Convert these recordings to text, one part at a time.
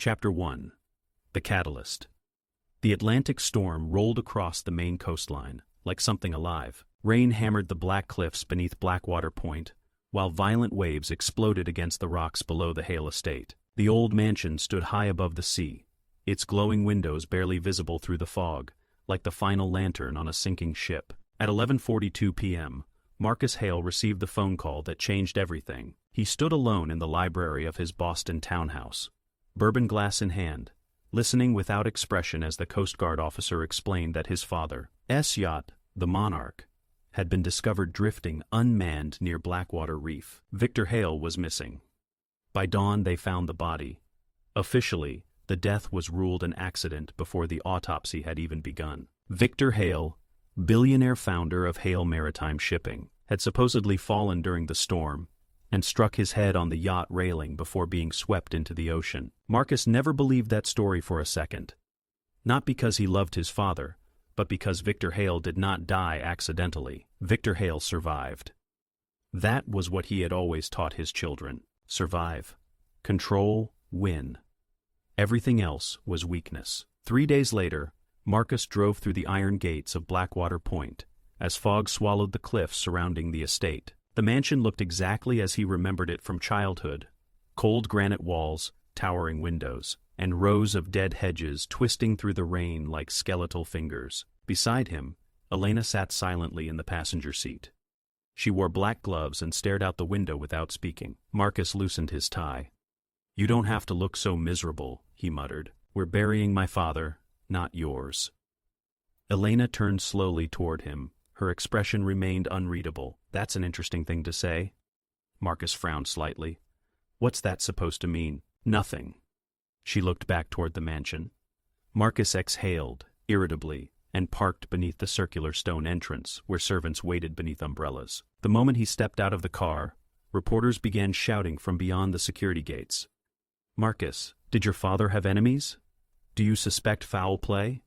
Chapter 1. The Catalyst. The Atlantic storm rolled across the Maine coastline, like something alive. Rain hammered the black cliffs beneath Blackwater Point, while violent waves exploded against the rocks below the Hale estate. The old mansion stood high above the sea, its glowing windows barely visible through the fog, like the final lantern on a sinking ship. At 11:42 p.m., Marcus Hale received the phone call that changed everything. He stood alone in the library of his Boston townhouse, bourbon glass in hand, listening without expression as the Coast Guard officer explained that his father's yacht, the Monarch, had been discovered drifting unmanned near Blackwater Reef. Victor Hale was missing. By dawn they found the body. Officially, the death was ruled an accident before the autopsy had even begun. Victor Hale, billionaire founder of Hale Maritime Shipping, had supposedly fallen during the storm and struck his head on the yacht railing before being swept into the ocean. Marcus never believed that story for a second. Not because he loved his father, but because Victor Hale did not die accidentally. Victor Hale survived. That was what he had always taught his children. Survive. Control. Win. Everything else was weakness. 3 days later, Marcus drove through the iron gates of Blackwater Point, as fog swallowed the cliffs surrounding the estate. The mansion looked exactly as he remembered it from childhood: cold granite walls, towering windows, and rows of dead hedges twisting through the rain like skeletal fingers. Beside him, Elena sat silently in the passenger seat. She wore black gloves and stared out the window without speaking. Marcus loosened his tie. "You don't have to look so miserable," he muttered. "We're burying my father, not yours." Elena turned slowly toward him. Her expression remained unreadable. "That's an interesting thing to say." Marcus frowned slightly. "What's that supposed to mean?" "Nothing." She looked back toward the mansion. Marcus exhaled, irritably, and parked beneath the circular stone entrance, where servants waited beneath umbrellas. The moment he stepped out of the car, reporters began shouting from beyond the security gates. "Marcus, did your father have enemies? Do you suspect foul play?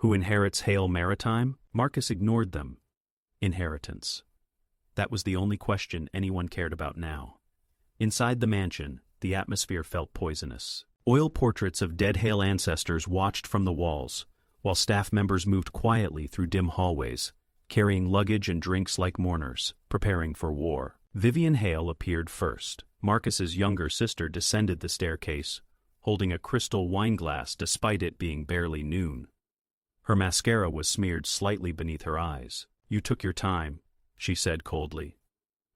Who inherits Hale Maritime?" Marcus ignored them. Inheritance. That was the only question anyone cared about now. Inside the mansion, the atmosphere felt poisonous. Oil portraits of dead Hale ancestors watched from the walls, while staff members moved quietly through dim hallways, carrying luggage and drinks like mourners, preparing for war. Vivian Hale appeared first. Marcus's younger sister descended the staircase, holding a crystal wine glass despite it being barely noon. Her mascara was smeared slightly beneath her eyes. "You took your time," she said coldly.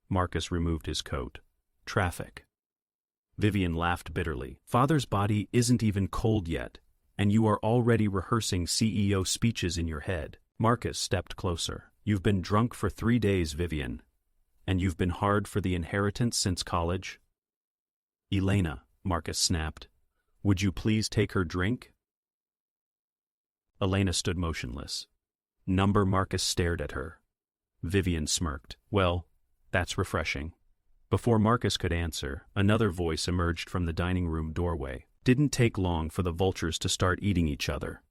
Marcus removed his coat. "Traffic." Vivian laughed bitterly. "Father's body isn't even cold yet, and you are already rehearsing CEO speeches in your head." Marcus stepped closer. "You've been drunk for 3 days, Vivian. And you've been hard for the inheritance since college?" "Elena," Marcus snapped, "would you please take her drink?" Elena stood motionless. Marcus stared at her. Vivian smirked. "Well, that's refreshing." Before Marcus could answer, another voice emerged from the dining room doorway. Didn't take long for the vultures to start eating each other.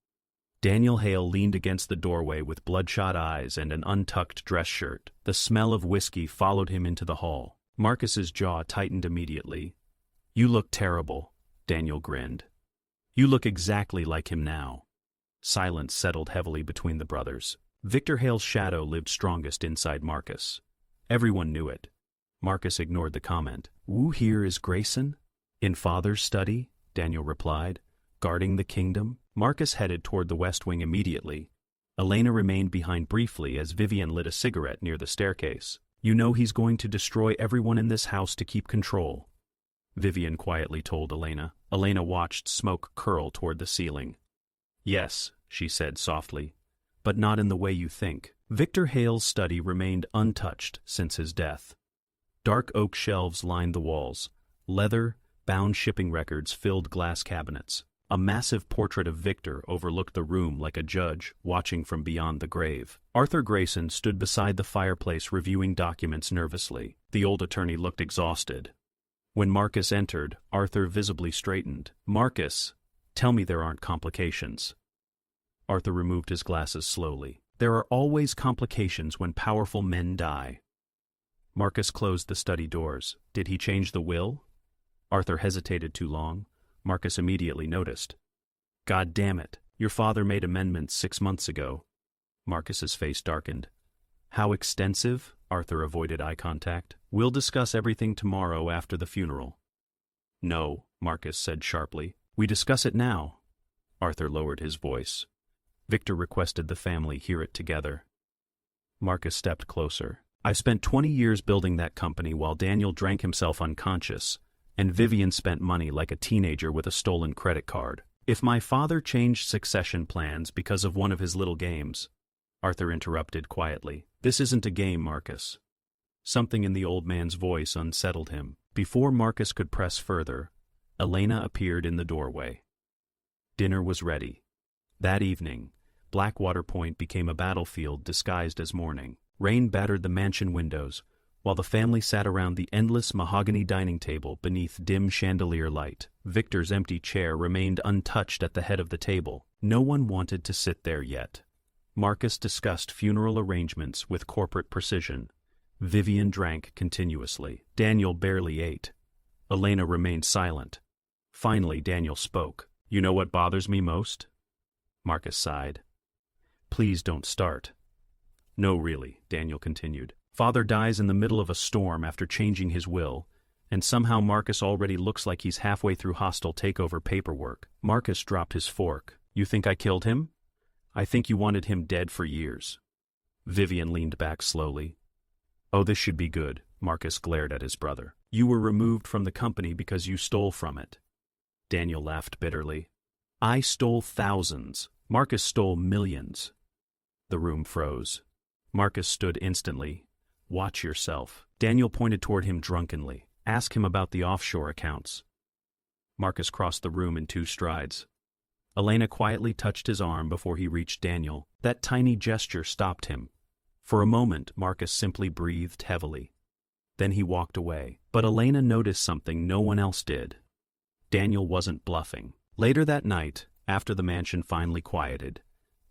Daniel Hale leaned against the doorway with bloodshot eyes and an untucked dress shirt. The smell of whiskey followed him into the hall. Marcus's jaw tightened immediately. "You look terrible," Daniel grinned. "You look exactly like him now." Silence settled heavily between the brothers. Victor Hale's shadow lived strongest inside Marcus. Everyone knew it. Marcus ignored the comment. "Who here is Grayson?" "In father's study," Daniel replied, "guarding the kingdom." Marcus headed toward the west wing immediately. Elena remained behind briefly as Vivian lit a cigarette near the staircase. "You know he's going to destroy everyone in this house to keep control," Vivian quietly told Elena. Elena watched smoke curl toward the ceiling. "Yes," she said softly, "but not in the way you think." Victor Hale's study remained untouched since his death. Dark oak shelves lined the walls. Leather-bound shipping records filled glass cabinets. A massive portrait of Victor overlooked the room like a judge watching from beyond the grave. Arthur Grayson stood beside the fireplace reviewing documents nervously. The old attorney looked exhausted. When Marcus entered, Arthur visibly straightened. "Marcus, tell me there aren't complications." Arthur removed his glasses slowly. "There are always complications when powerful men die." Marcus closed the study doors. "Did he change the will?" Arthur hesitated too long. Marcus immediately noticed. God damn it, your father made amendments 6 months ago. Marcus's face darkened. How extensive? Arthur avoided eye contact. We'll discuss everything tomorrow after the funeral. No, Marcus said sharply. We discuss it now. Arthur lowered his voice. Victor requested the family hear it together. Marcus stepped closer. I spent 20 years building that company while Daniel drank himself unconscious, and Vivian spent money like a teenager with a stolen credit card. If my father changed succession plans because of one of his little games, Arthur interrupted quietly. This isn't a game, Marcus. Something in the old man's voice unsettled him. Before Marcus could press further, Elena appeared in the doorway. Dinner was ready. That evening, Blackwater Point became a battlefield disguised as mourning. Rain battered the mansion windows, while the family sat around the endless mahogany dining table beneath dim chandelier light. Victor's empty chair remained untouched at the head of the table. No one wanted to sit there yet. Marcus discussed funeral arrangements with corporate precision. Vivian drank continuously. Daniel barely ate. Elena remained silent. Finally, Daniel spoke. You know what bothers me most? Marcus sighed. Please don't start. No, really, Daniel continued. Father dies in the middle of a storm after changing his will, and somehow Marcus already looks like he's halfway through hostile takeover paperwork. Marcus dropped his fork. You think I killed him? I think you wanted him dead for years. Vivian leaned back slowly. Oh, this should be good, Marcus glared at his brother. You were removed from the company because you stole from it. Daniel laughed bitterly. I stole thousands. Marcus stole millions. The room froze. Marcus stood instantly. Watch yourself. Daniel pointed toward him drunkenly. Ask him about the offshore accounts. Marcus crossed the room in 2 strides. Elena quietly touched his arm before he reached Daniel. That tiny gesture stopped him. For a moment, Marcus simply breathed heavily. Then he walked away. But Elena noticed something no one else did. Daniel wasn't bluffing. Later that night, after the mansion finally quieted,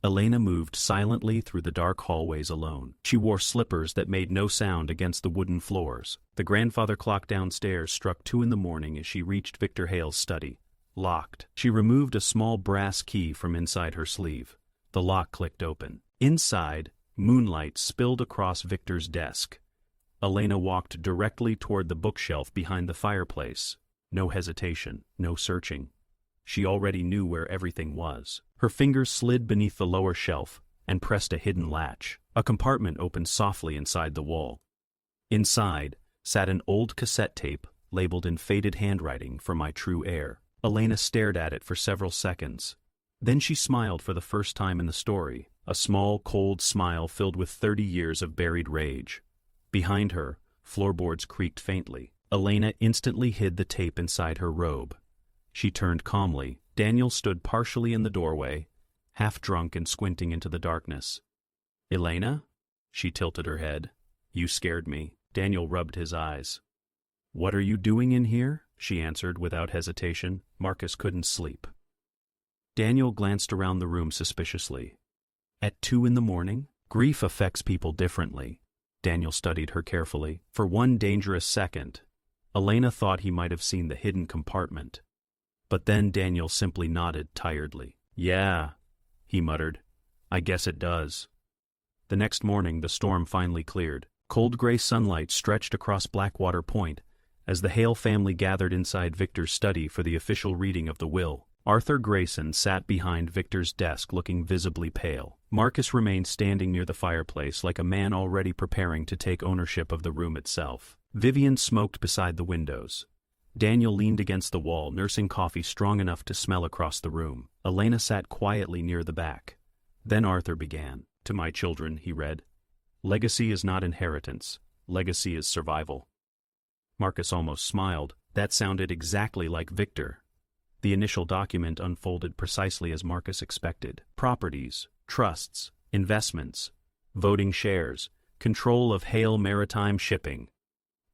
Elena moved silently through the dark hallways alone. She wore slippers that made no sound against the wooden floors. The grandfather clock downstairs struck 2 a.m. as she reached Victor Hale's study. Locked. She removed a small brass key from inside her sleeve. The lock clicked open. Inside, moonlight spilled across Victor's desk. Elena walked directly toward the bookshelf behind the fireplace. No hesitation, no searching. She already knew where everything was. Her fingers slid beneath the lower shelf and pressed a hidden latch. A compartment opened softly inside the wall. Inside sat an old cassette tape labeled in faded handwriting for my true heir. Elena stared at it for several seconds. Then she smiled for the first time in the story, a small, cold smile filled with 30 years of buried rage. Behind her, floorboards creaked faintly. Elena instantly hid the tape inside her robe. She turned calmly. Daniel stood partially in the doorway, half drunk and squinting into the darkness. Elena? She tilted her head. You scared me. Daniel rubbed his eyes. What are you doing in here? She answered without hesitation. Marcus couldn't sleep. Daniel glanced around the room suspiciously. At 2 a.m? Grief affects people differently. Daniel studied her carefully. For one dangerous second, Elena thought he might have seen the hidden compartment. But then Daniel simply nodded tiredly. Yeah, he muttered. I guess it does. The next morning, the storm finally cleared. Cold gray sunlight stretched across Blackwater Point as the Hale family gathered inside Victor's study for the official reading of the will. Arthur Grayson sat behind Victor's desk looking visibly pale. Marcus remained standing near the fireplace like a man already preparing to take ownership of the room itself. Vivian smoked beside the windows. Daniel leaned against the wall, nursing coffee strong enough to smell across the room. Elena sat quietly near the back. Then Arthur began. To my children, he read, legacy is not inheritance. Legacy is survival. Marcus almost smiled. That sounded exactly like Victor. The initial document unfolded precisely as Marcus expected. Properties, trusts, investments, voting shares, control of Hale Maritime Shipping.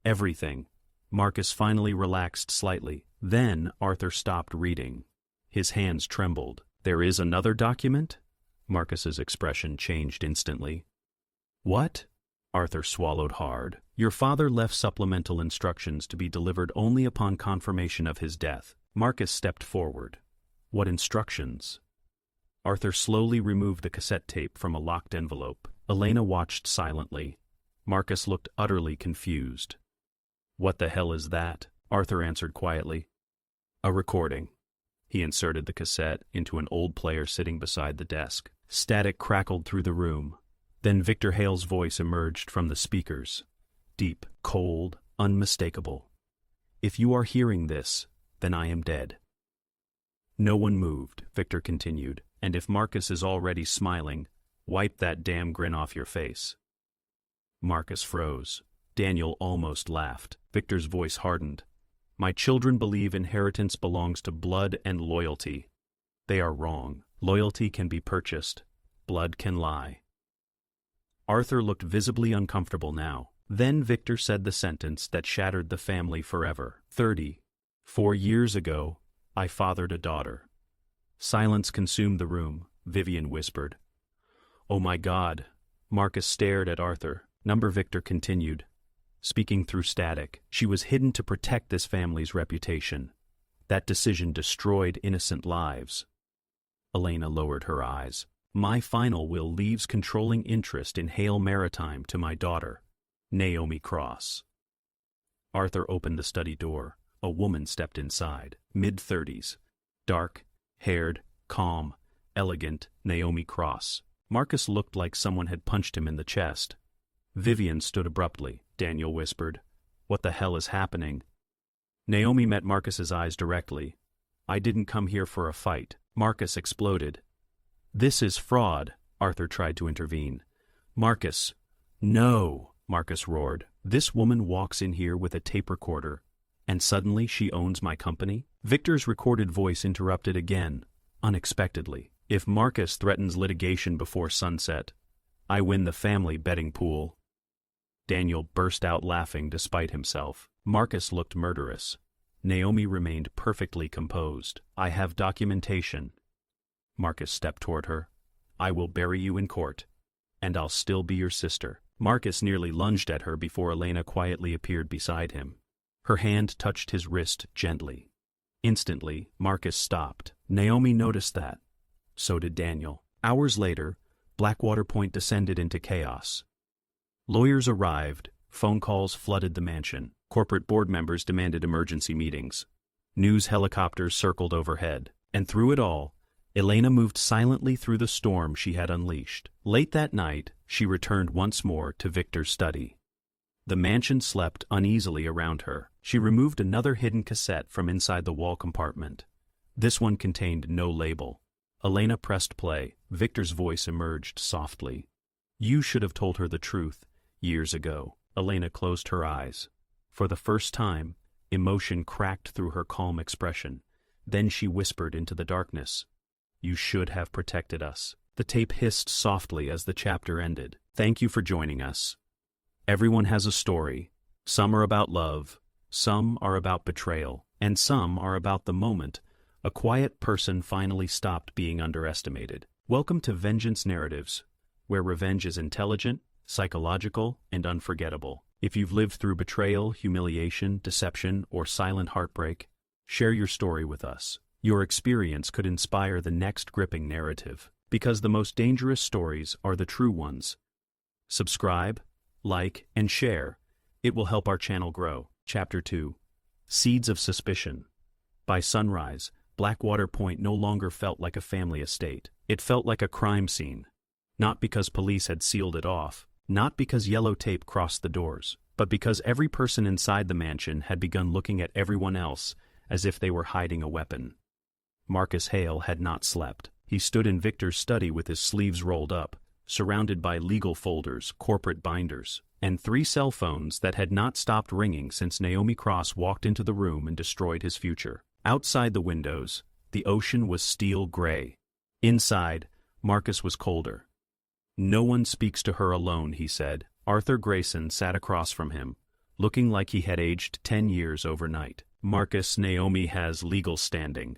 Everything. Marcus finally relaxed slightly. Then Arthur stopped reading. His hands trembled. There is another document? Marcus's expression changed instantly. What? Arthur swallowed hard. Your father left supplemental instructions to be delivered only upon confirmation of his death. Marcus stepped forward. What instructions? Arthur slowly removed the cassette tape from a locked envelope. Elena watched silently. Marcus looked utterly confused. What the hell is that? Arthur answered quietly. A recording. He inserted the cassette into an old player sitting beside the desk. Static crackled through the room. Then Victor Hale's voice emerged from the speakers. Deep, cold, unmistakable. If you are hearing this, then I am dead. No one moved, Victor continued, and if Marcus is already smiling, wipe that damn grin off your face. Marcus froze. Daniel almost laughed. Victor's voice hardened. My children believe inheritance belongs to blood and loyalty. They are wrong. Loyalty can be purchased. Blood can lie. Arthur looked visibly uncomfortable now. Then Victor said the sentence that shattered the family forever. 34 years ago, I fathered a daughter. Silence consumed the room. Vivian whispered. Oh my God. Marcus stared at Arthur. Victor continued, speaking through static. She was hidden to protect this family's reputation. That decision destroyed innocent lives. Elena lowered her eyes. My final will leaves controlling interest in Hale Maritime to my daughter, Naomi Cross. Arthur opened the study door. A woman stepped inside, mid-30s. Dark-haired, calm, elegant Naomi Cross. Marcus looked like someone had punched him in the chest. Vivian stood abruptly. Daniel whispered, What the hell is happening? Naomi met Marcus's eyes directly. I didn't come here for a fight. Marcus exploded. This is fraud, Arthur tried to intervene. Marcus. No, Marcus roared. This woman walks in here with a tape recorder, and suddenly she owns my company? Victor's recorded voice interrupted again, unexpectedly. If Marcus threatens litigation before sunset, I win the family betting pool. Daniel burst out laughing despite himself. Marcus looked murderous. Naomi remained perfectly composed. I have documentation. Marcus stepped toward her. I will bury you in court, and I'll still be your sister. Marcus nearly lunged at her before Elena quietly appeared beside him. Her hand touched his wrist gently. Instantly, Marcus stopped. Naomi noticed that. So did Daniel. Hours later, Blackwater Point descended into chaos. Lawyers arrived, phone calls flooded the mansion, corporate board members demanded emergency meetings. News helicopters circled overhead, and through it all, Elena moved silently through the storm she had unleashed. Late that night, she returned once more to Victor's study. The mansion slept uneasily around her. She removed another hidden cassette from inside the wall compartment. This one contained no label. Elena pressed play. Victor's voice emerged softly. You should have told her the truth. Years ago. Elena closed her eyes. For the first time, emotion cracked through her calm expression. Then she whispered into the darkness. You should have protected us. The tape hissed softly as the chapter ended. Thank you for joining us. Everyone has a story. Some are about love, some are about betrayal, and some are about the moment a quiet person finally stopped being underestimated. Welcome to Vengeance Narratives, where revenge is intelligent, psychological, and unforgettable. If you've lived through betrayal, humiliation, deception, or silent heartbreak, share your story with us. Your experience could inspire the next gripping narrative, because the most dangerous stories are the true ones. Subscribe, like, and share. It will help our channel grow. Chapter 2. Seeds of Suspicion. By sunrise, Blackwater Point no longer felt like a family estate. It felt like a crime scene. Not because police had sealed it off, not because yellow tape crossed the doors, but because every person inside the mansion had begun looking at everyone else as if they were hiding a weapon. Marcus Hale had not slept. He stood in Victor's study with his sleeves rolled up, surrounded by legal folders, corporate binders, and 3 cell phones that had not stopped ringing since Naomi Cross walked into the room and destroyed his future. Outside the windows, the ocean was steel gray. Inside, Marcus was colder. No one speaks to her alone, he said. Arthur Grayson sat across from him, looking like he had aged 10 years overnight. Marcus, Naomi has legal standing.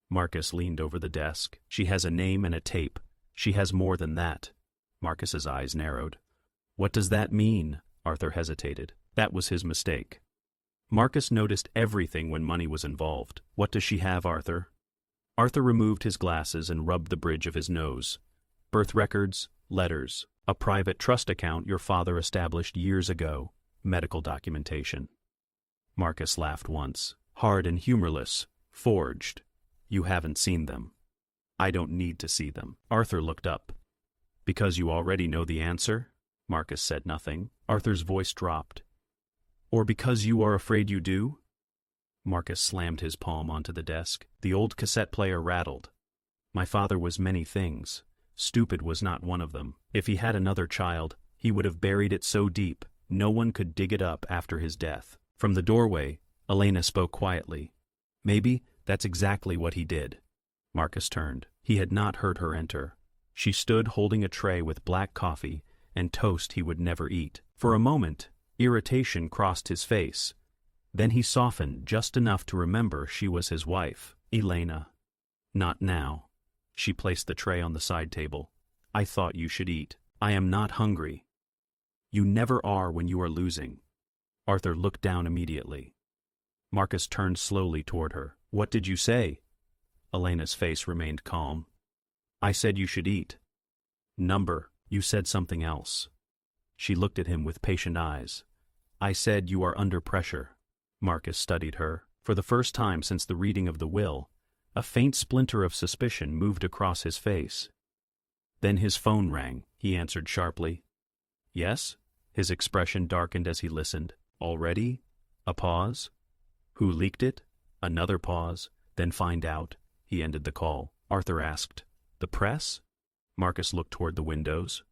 Marcus leaned over the desk. She has a name and a tape. She has more than that. Marcus's eyes narrowed. What does that mean? Arthur hesitated. That was his mistake. Marcus noticed everything when money was involved. What does she have, Arthur? Arthur removed his glasses and rubbed the bridge of his nose. Birth records, letters, a private trust account your father established years ago, medical documentation. Marcus laughed once, hard and humorless. Forged. You haven't seen them. I don't need to see them. Arthur looked up. Because you already know the answer? Marcus said nothing. Arthur's voice dropped. Or because you are afraid you do? Marcus slammed his palm onto the desk. The old cassette player rattled. My father was many things. Stupid was not one of them. If he had another child, he would have buried it so deep, no one could dig it up after his death. From the doorway, Elena spoke quietly. Maybe that's exactly what he did. Marcus turned. He had not heard her enter. She stood holding a tray with black coffee and toast he would never eat. For a moment, irritation crossed his face. Then he softened just enough to remember she was his wife, Elena. Not now. She placed the tray on the side table. I thought you should eat. I am not hungry. You never are when you are losing. Arthur looked down immediately. Marcus turned slowly toward her. What did you say? Elena's face remained calm. I said you should eat. Number, you said something else. She looked at him with patient eyes. I said you are under pressure. Marcus studied her. For the first time since the reading of the will, a faint splinter of suspicion moved across his face. Then his phone rang. He answered sharply. Yes? His expression darkened as he listened. Already? A pause? Who leaked it? Another pause. Then find out. He ended the call. Arthur asked. The press? Marcus looked toward the windows.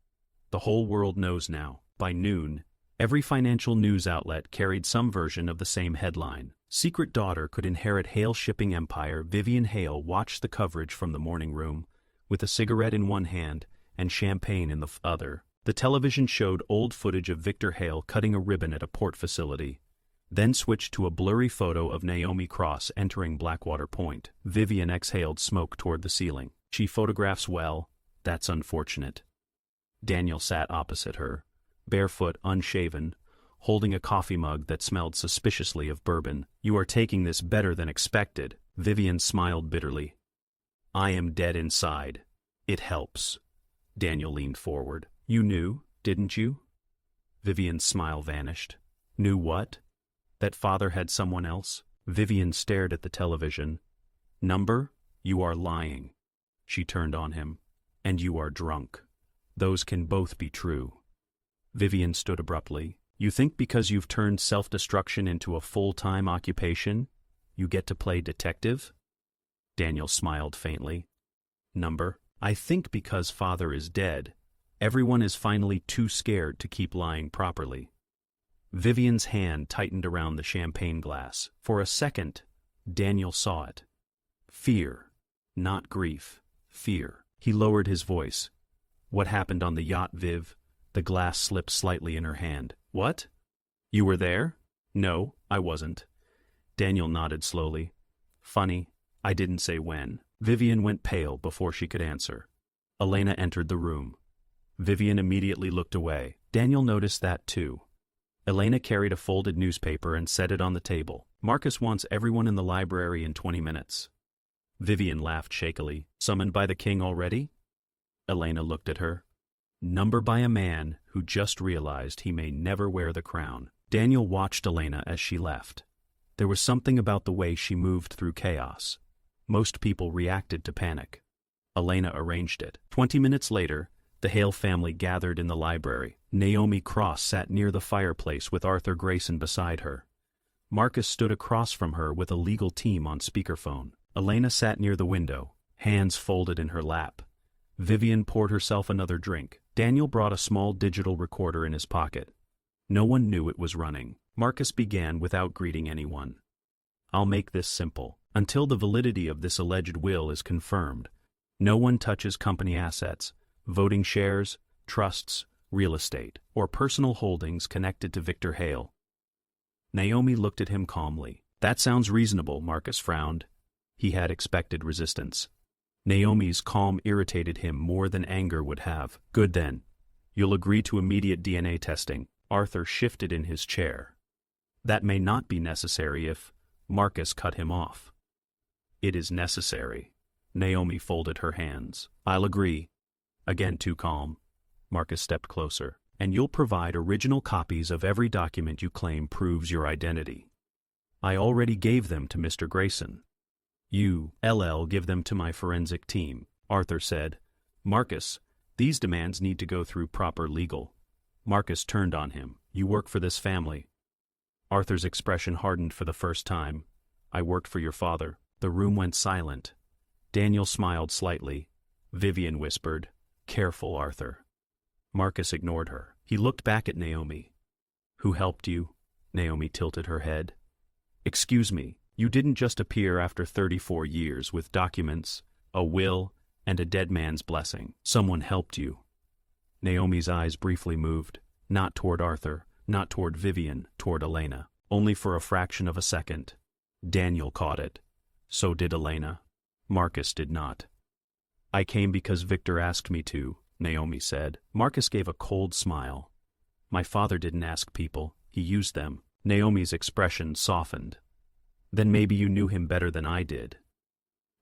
The whole world knows now. By noon, every financial news outlet carried some version of the same headline. Secret daughter could inherit Hale shipping empire. Vivian Hale watched the coverage from the morning room, with a cigarette in one hand and champagne in the other. The television showed old footage of Victor Hale cutting a ribbon at a port facility, then switched to a blurry photo of Naomi Cross entering Blackwater Point. Vivian exhaled smoke toward the ceiling. She photographs well. That's unfortunate. Daniel sat opposite her, barefoot, unshaven, holding a coffee mug that smelled suspiciously of bourbon. You are taking this better than expected. Vivian smiled bitterly. I am dead inside. It helps. Daniel leaned forward. You knew, didn't you? Vivian's smile vanished. Knew what? That father had someone else? Vivian stared at the television. Number, you are lying. She turned on him. And you are drunk. Those can both be true. Vivian stood abruptly. You think because you've turned self-destruction into a full-time occupation, you get to play detective? Daniel smiled faintly. Number, I think because father is dead, everyone is finally too scared to keep lying properly. Vivian's hand tightened around the champagne glass. For a second, Daniel saw it. Fear, not grief. Fear. He lowered his voice. What happened on the yacht, Viv? The glass slipped slightly in her hand. What? You were there? No, I wasn't. Daniel nodded slowly. Funny, I didn't say when. Vivian went pale before she could answer. Elena entered the room. Vivian immediately looked away. Daniel noticed that too. Elena carried a folded newspaper and set it on the table. Marcus wants everyone in the library in 20 minutes. Vivian laughed shakily. Summoned by the king already? Elena looked at her. Number by a man who just realized he may never wear the crown. Daniel watched Elena as she left. There was something about the way she moved through chaos. Most people reacted to panic. Elena arranged it. 20 minutes later, the Hale family gathered in the library. Naomi Cross sat near the fireplace with Arthur Grayson beside her. Marcus stood across from her with a legal team on speakerphone. Elena sat near the window, hands folded in her lap. Vivian poured herself another drink. Daniel brought a small digital recorder in his pocket. No one knew it was running. Marcus began without greeting anyone. I'll make this simple. Until the validity of this alleged will is confirmed, no one touches company assets, voting shares, trusts, real estate, or personal holdings connected to Victor Hale. Naomi looked at him calmly. That sounds reasonable, Marcus frowned. He had expected resistance. Naomi's calm irritated him more than anger would have. Good then. You'll agree to immediate DNA testing. Arthur shifted in his chair. That may not be necessary if Marcus cut him off. It is necessary. Naomi folded her hands. I'll agree. Again too calm. Marcus stepped closer. And you'll provide original copies of every document you claim proves your identity. I already gave them to Mr. Grayson. You, LL, give them to my forensic team, Arthur said. Marcus, these demands need to go through proper legal. Marcus turned on him. You work for this family. Arthur's expression hardened for the first time. I worked for your father. The room went silent. Daniel smiled slightly. Vivian whispered, Careful, Arthur. Marcus ignored her. He looked back at Naomi. Who helped you? Naomi tilted her head. Excuse me, you didn't just appear after 34 years with documents, a will, and a dead man's blessing. Someone helped you. Naomi's eyes briefly moved, not toward Arthur, not toward Vivian, toward Elena. Only for a fraction of a second. Daniel caught it. So did Elena. Marcus did not. I came because Victor asked me to, Naomi said. Marcus gave a cold smile. My father didn't ask people, he used them. Naomi's expression softened. Then maybe you knew him better than I did.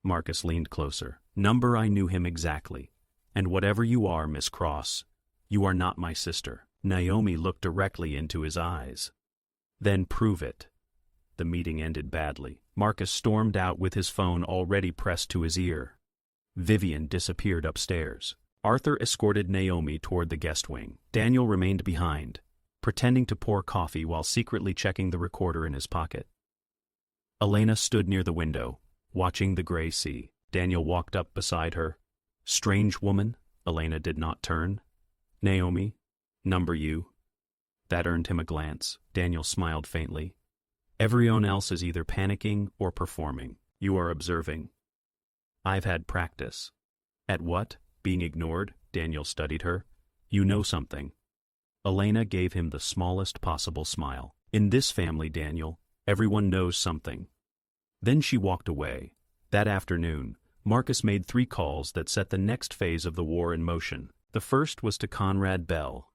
Marcus leaned closer. I knew him exactly. And whatever you are, Miss Cross, you are not my sister. Naomi looked directly into his eyes. Then prove it. The meeting ended badly. Marcus stormed out with his phone already pressed to his ear. Vivian disappeared upstairs. Arthur escorted Naomi toward the guest wing. Daniel remained behind, pretending to pour coffee while secretly checking the recorder in his pocket. Elena stood near the window, watching the gray sea. Daniel walked up beside her. Strange woman, Elena did not turn. Naomi, number you. That earned him a glance. Daniel smiled faintly. Everyone else is either panicking or performing. You are observing. I've had practice. At what? Being ignored? Daniel studied her. You know something. Elena gave him the smallest possible smile. In this family, Daniel, everyone knows something. Then she walked away. That afternoon, Marcus made 3 calls that set the next phase of the war in motion. The first was to Conrad Bell,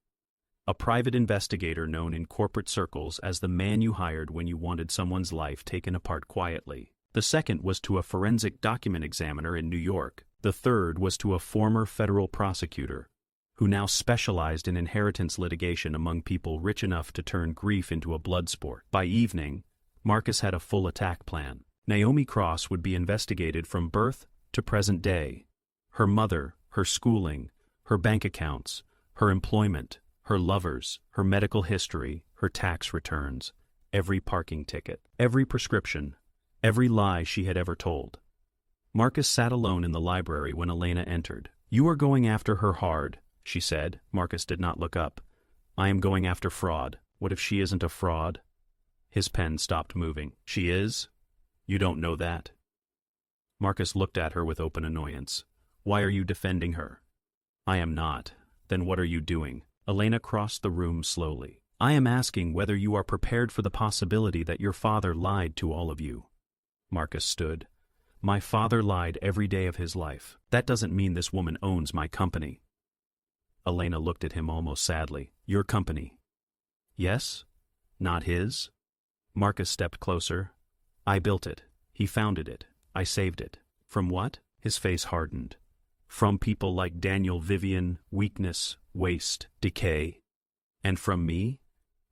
a private investigator known in corporate circles as the man you hired when you wanted someone's life taken apart quietly. The second was to a forensic document examiner in New York. The third was to a former federal prosecutor, who now specialized in inheritance litigation among people rich enough to turn grief into a blood sport. By evening, Marcus had a full attack plan. Naomi Cross would be investigated from birth to present day. Her mother, her schooling, her bank accounts, her employment, her lovers, her medical history, her tax returns, every parking ticket, every prescription, every lie she had ever told. Marcus sat alone in the library when Elena entered. You are going after her hard, she said. Marcus did not look up. I am going after fraud. What if she isn't a fraud? His pen stopped moving. She is? You don't know that. Marcus looked at her with open annoyance. Why are you defending her? I am not. Then what are you doing? Elena crossed the room slowly. I am asking whether you are prepared for the possibility that your father lied to all of you. Marcus stood. My father lied every day of his life. That doesn't mean this woman owns my company. Elena looked at him almost sadly. Your company? Yes? Not his? Marcus stepped closer. I built it. He founded it. I saved it. From what? His face hardened. From people like Daniel, Vivian, weakness, waste, decay. And from me?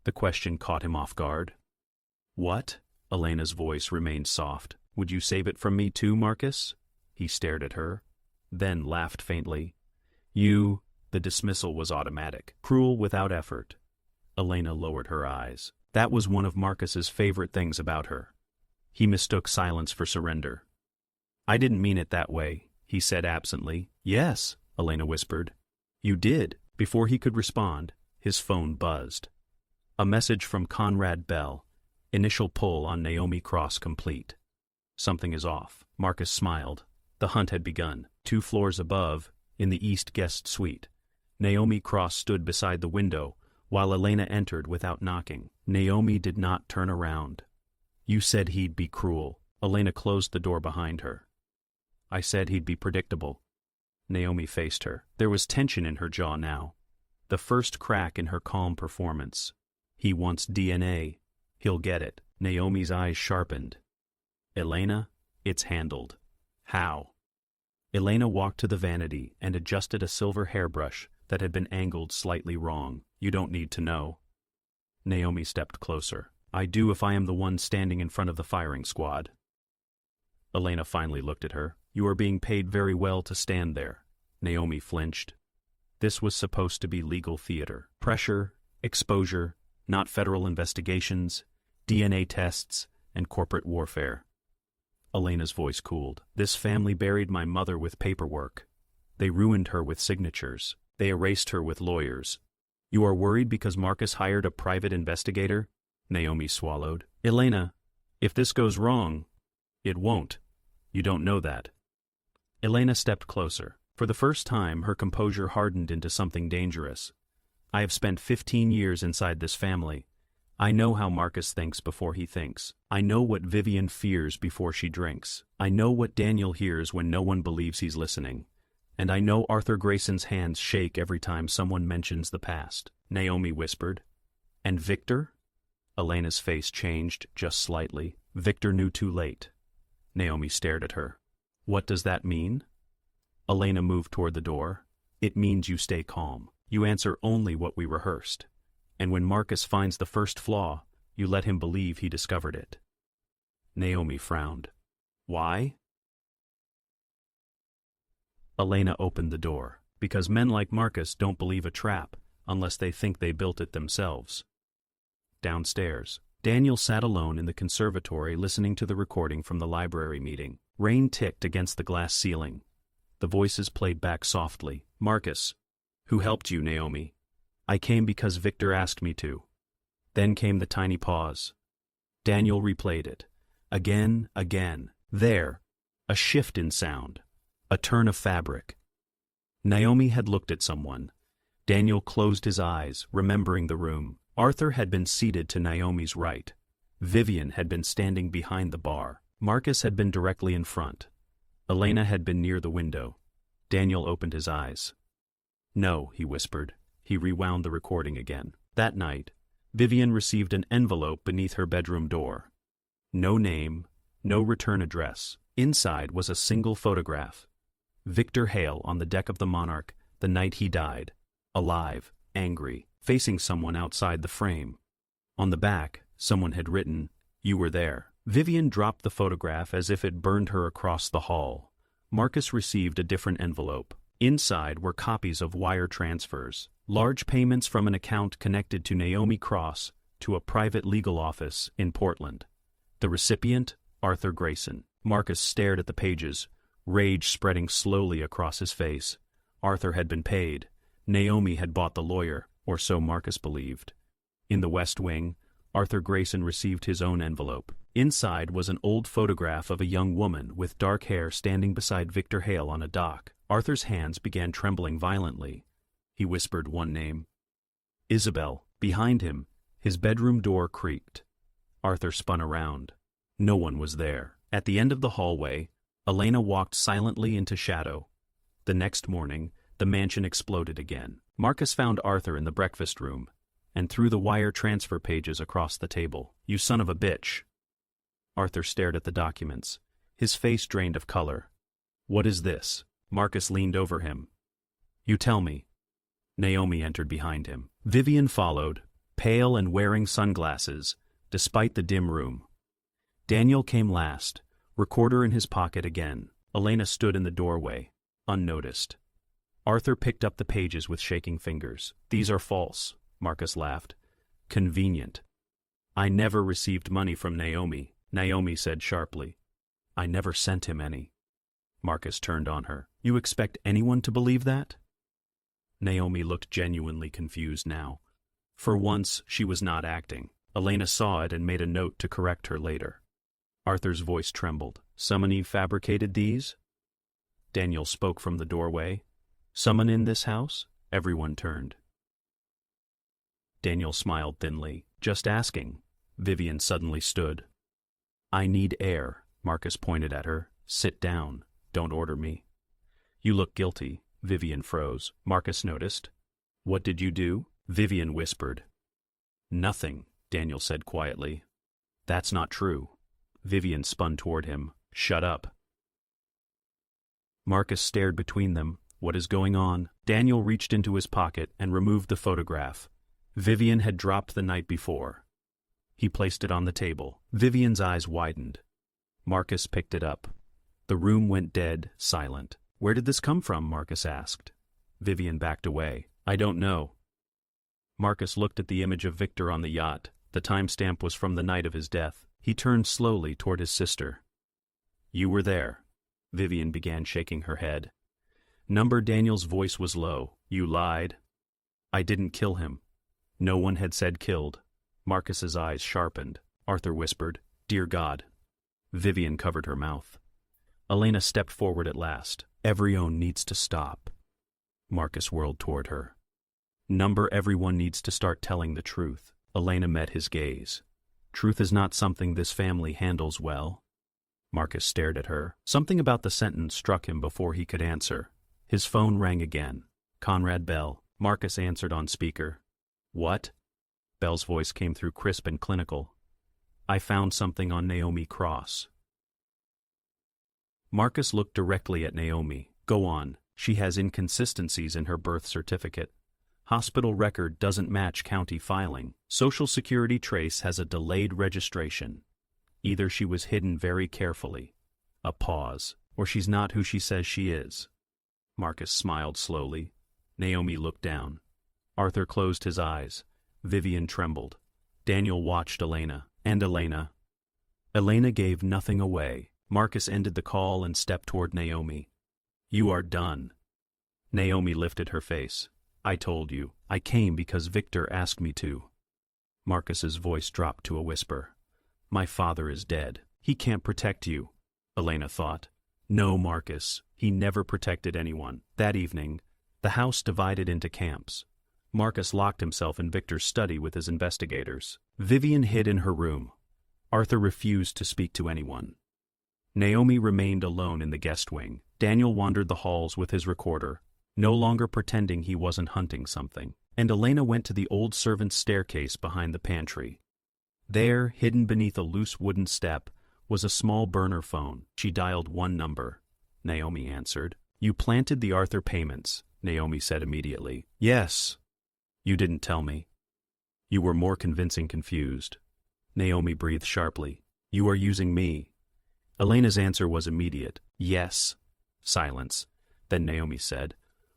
The question caught him off guard. What? Elena's voice remained soft. Would you save it from me too, Marcus? He stared at her, then laughed faintly. You... The dismissal was automatic, cruel without effort. Elena lowered her eyes. That was one of Marcus's favorite things about her. He mistook silence for surrender. I didn't mean it that way, he said absently. Yes, Elena whispered. You did. Before he could respond, his phone buzzed. A message from Conrad Bell. Initial pull on Naomi Cross complete. Something is off. Marcus smiled. The hunt had begun. 2 floors above, in the East guest suite, Naomi Cross stood beside the window while Elena entered without knocking. Naomi did not turn around. You said he'd be cruel. Elena closed the door behind her. I said he'd be predictable. Naomi faced her. There was tension in her jaw now. The first crack in her calm performance. He wants DNA. He'll get it. Naomi's eyes sharpened. Elena, it's handled. How? Elena walked to the vanity and adjusted a silver hairbrush that had been angled slightly wrong. You don't need to know. Naomi stepped closer. I do if I am the one standing in front of the firing squad. Elena finally looked at her. You are being paid very well to stand there. Naomi flinched. This was supposed to be legal theater. Pressure, exposure, not federal investigations, DNA tests, and corporate warfare. Elena's voice cooled. This family buried my mother with paperwork. They ruined her with signatures. They erased her with lawyers. You are worried because Marcus hired a private investigator? Naomi swallowed. Elena, if this goes wrong, it won't. You don't know that. Elena stepped closer. For the first time, her composure hardened into something dangerous. I have spent 15 years inside this family. I know how Marcus thinks before he thinks. I know what Vivian fears before she drinks. I know what Daniel hears when no one believes he's listening. And I know Arthur Grayson's hands shake every time someone mentions the past. Naomi whispered. And Victor? Elena's face changed just slightly. Victor knew too late. Naomi stared at her. What does that mean? Elena moved toward the door. It means you stay calm. You answer only what we rehearsed. And when Marcus finds the first flaw, you let him believe he discovered it. Naomi frowned. Why? Elena opened the door. Because men like Marcus don't believe a trap unless they think they built it themselves. Downstairs, Daniel sat alone in the conservatory listening to the recording from the library meeting. Rain ticked against the glass ceiling. The voices played back softly. Marcus. Who helped you, Naomi? I came because Victor asked me to. Then came the tiny pause. Daniel replayed it. Again. There. A shift in sound. A turn of fabric. Naomi had looked at someone. Daniel closed his eyes, remembering the room. Arthur had been seated to Naomi's right. Vivian had been standing behind the bar. Marcus had been directly in front. Elena had been near the window. Daniel opened his eyes. No, he whispered. He rewound the recording again. That night, Vivian received an envelope beneath her bedroom door. No name, no return address. Inside was a single photograph. Victor Hale on the deck of the Monarch the night he died. Alive, angry, facing someone outside the frame. On the back, someone had written, "You were there." Vivian dropped the photograph as if it burned her across the hall. Marcus received a different envelope. Inside were copies of wire transfers, large payments from an account connected to Naomi Cross to a private legal office in Portland. The recipient, Arthur Grayson. Marcus stared at the pages, rage spreading slowly across his face. Arthur had been paid. Naomi had bought the lawyer, or so Marcus believed. In the West Wing, Arthur Grayson received his own envelope. Inside was an old photograph of a young woman with dark hair standing beside Victor Hale on a dock. Arthur's hands began trembling violently. He whispered one name. Isabel. Behind him, his bedroom door creaked. Arthur spun around. No one was there. At the end of the hallway, Elena walked silently into shadow. The next morning, the mansion exploded again. Marcus found Arthur in the breakfast room and threw the wire transfer pages across the table. You son of a bitch. Arthur stared at the documents. His face drained of color. What is this? Marcus leaned over him. You tell me. Naomi entered behind him. Vivian followed, pale and wearing sunglasses, despite the dim room. Daniel came last, recorder in his pocket again. Elena stood in the doorway, unnoticed. Arthur picked up the pages with shaking fingers. These are false, Marcus laughed. Convenient. I never received money from Naomi, Naomi said sharply. I never sent him any. Marcus turned on her. You expect anyone to believe that? Naomi looked genuinely confused now. For once, she was not acting. Elena saw it and made a note to correct her later. Arthur's voice trembled. Someone fabricated these? Daniel spoke from the doorway. Someone in this house? Everyone turned. Daniel smiled thinly. Just asking. Vivian suddenly stood. I need air, Marcus pointed at her. Sit down. Don't order me. You look guilty. Vivian froze. Marcus noticed. What did you do? Vivian whispered. Nothing, Daniel said quietly. That's not true. Vivian spun toward him. Shut up. Marcus stared between them. What is going on? Daniel reached into his pocket and removed the photograph. Vivian had dropped the night before. He placed it on the table. Vivian's eyes widened. Marcus picked it up. The room went dead, silent. Where did this come from? Marcus asked. Vivian backed away. I don't know. Marcus looked at the image of Victor on the yacht. The timestamp was from the night of his death. He turned slowly toward his sister. You were there. Vivian began shaking her head. Daniel's voice was low. You lied. I didn't kill him. No one had said killed. Marcus's eyes sharpened. Arthur whispered, Dear God. Vivian covered her mouth. Elena stepped forward at last. Everyone needs to stop. Marcus whirled toward her. Everyone needs to start telling the truth. Elena met his gaze. Truth is not something this family handles well. Marcus stared at her. Something about the sentence struck him before he could answer. His phone rang again. Conrad Bell. Marcus answered on speaker. What? Bell's voice came through crisp and clinical. I found something on Naomi Cross. Marcus looked directly at Naomi. Go on. She has inconsistencies in her birth certificate. Hospital record doesn't match county filing. Social Security trace has a delayed registration. Either she was hidden very carefully. A pause. Or she's not who she says she is. Marcus smiled slowly. Naomi looked down. Arthur closed his eyes. Vivian trembled. Daniel watched Elena. And Elena. Elena gave nothing away. Marcus ended the call and stepped toward Naomi. You are done. Naomi lifted her face. I told you. I came because Victor asked me to. Marcus's voice dropped to a whisper. My father is dead. He can't protect you. Elena thought. No, Marcus. He never protected anyone. That evening, the house divided into camps. Marcus locked himself in Victor's study with his investigators. Vivian hid in her room. Arthur refused to speak to anyone. Naomi remained alone in the guest wing. Daniel wandered the halls with his recorder, no longer pretending he wasn't hunting something. And Elena went to the old servant's staircase behind the pantry. There, hidden beneath a loose wooden step, was a small burner phone. She dialed one number. Naomi answered. You planted the Arthur payments, Naomi said immediately. Yes. You didn't tell me. You were more convincing confused. Naomi breathed sharply. You are using me. Elena's answer was immediate. Yes. Silence. Then Naomi said,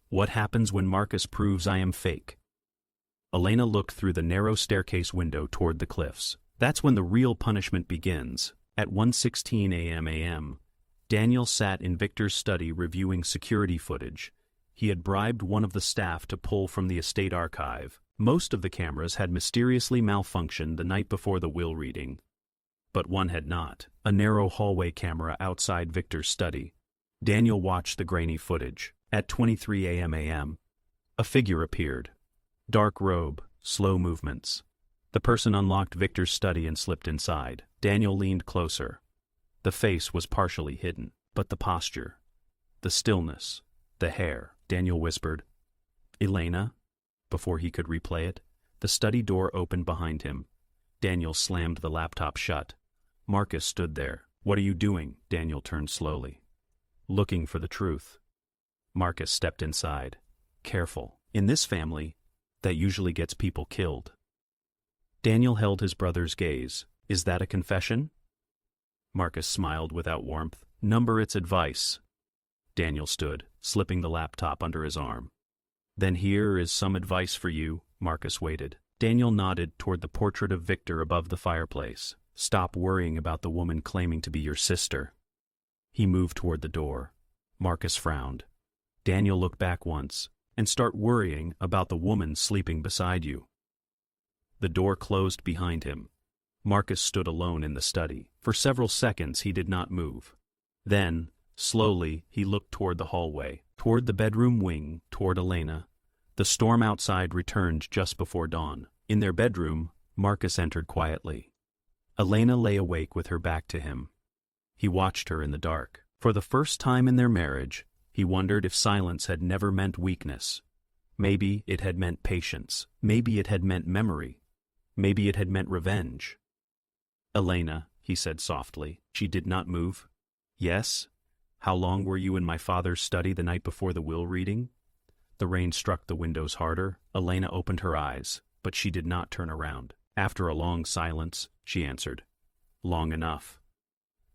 What happens when Marcus proves I am fake? Elena looked through the narrow staircase window toward the cliffs. That's when the real punishment begins. At 1:16 a.m. Daniel sat in Victor's study reviewing security footage. He had bribed one of the staff to pull from the estate archive. Most of the cameras had mysteriously malfunctioned the night before the will reading. But one had not. A narrow hallway camera outside Victor's study. Daniel watched the grainy footage. At 23 a.m. a figure appeared. Dark robe, slow movements. The person unlocked Victor's study and slipped inside. Daniel leaned closer. The face was partially hidden, but the posture, the stillness, the hair. Daniel whispered, Elena? Before he could replay it, the study door opened behind him. Daniel slammed the laptop shut. Marcus stood there. What are you doing? Daniel turned slowly. Looking for the truth. Marcus stepped inside. Careful. In this family, that usually gets people killed. Daniel held his brother's gaze. Is that a confession? Marcus smiled without warmth. It's advice. Daniel stood, slipping the laptop under his arm. Then here is some advice for you. Marcus waited. Daniel nodded toward the portrait of Victor above the fireplace. Stop worrying about the woman claiming to be your sister. He moved toward the door. Marcus frowned. Daniel looked back once, and start worrying about the woman sleeping beside you. The door closed behind him. Marcus stood alone in the study. For several seconds he did not move. Then, slowly, he looked toward the hallway, toward the bedroom wing, toward Elena. The storm outside returned just before dawn. In their bedroom, Marcus entered quietly. Elena lay awake with her back to him. He watched her in the dark. For the first time in their marriage, he wondered if silence had never meant weakness. Maybe it had meant patience. Maybe it had meant memory. Maybe it had meant revenge. Elena, he said softly. She did not move. Yes? How long were you in my father's study the night before the will reading? The rain struck the windows harder. Elena opened her eyes, but she did not turn around. After a long silence, she answered, "Long enough."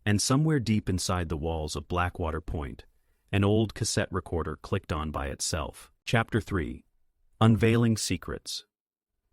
And somewhere deep inside the walls of Blackwater Point, an old cassette recorder clicked on by itself. Chapter 3. Unveiling Secrets.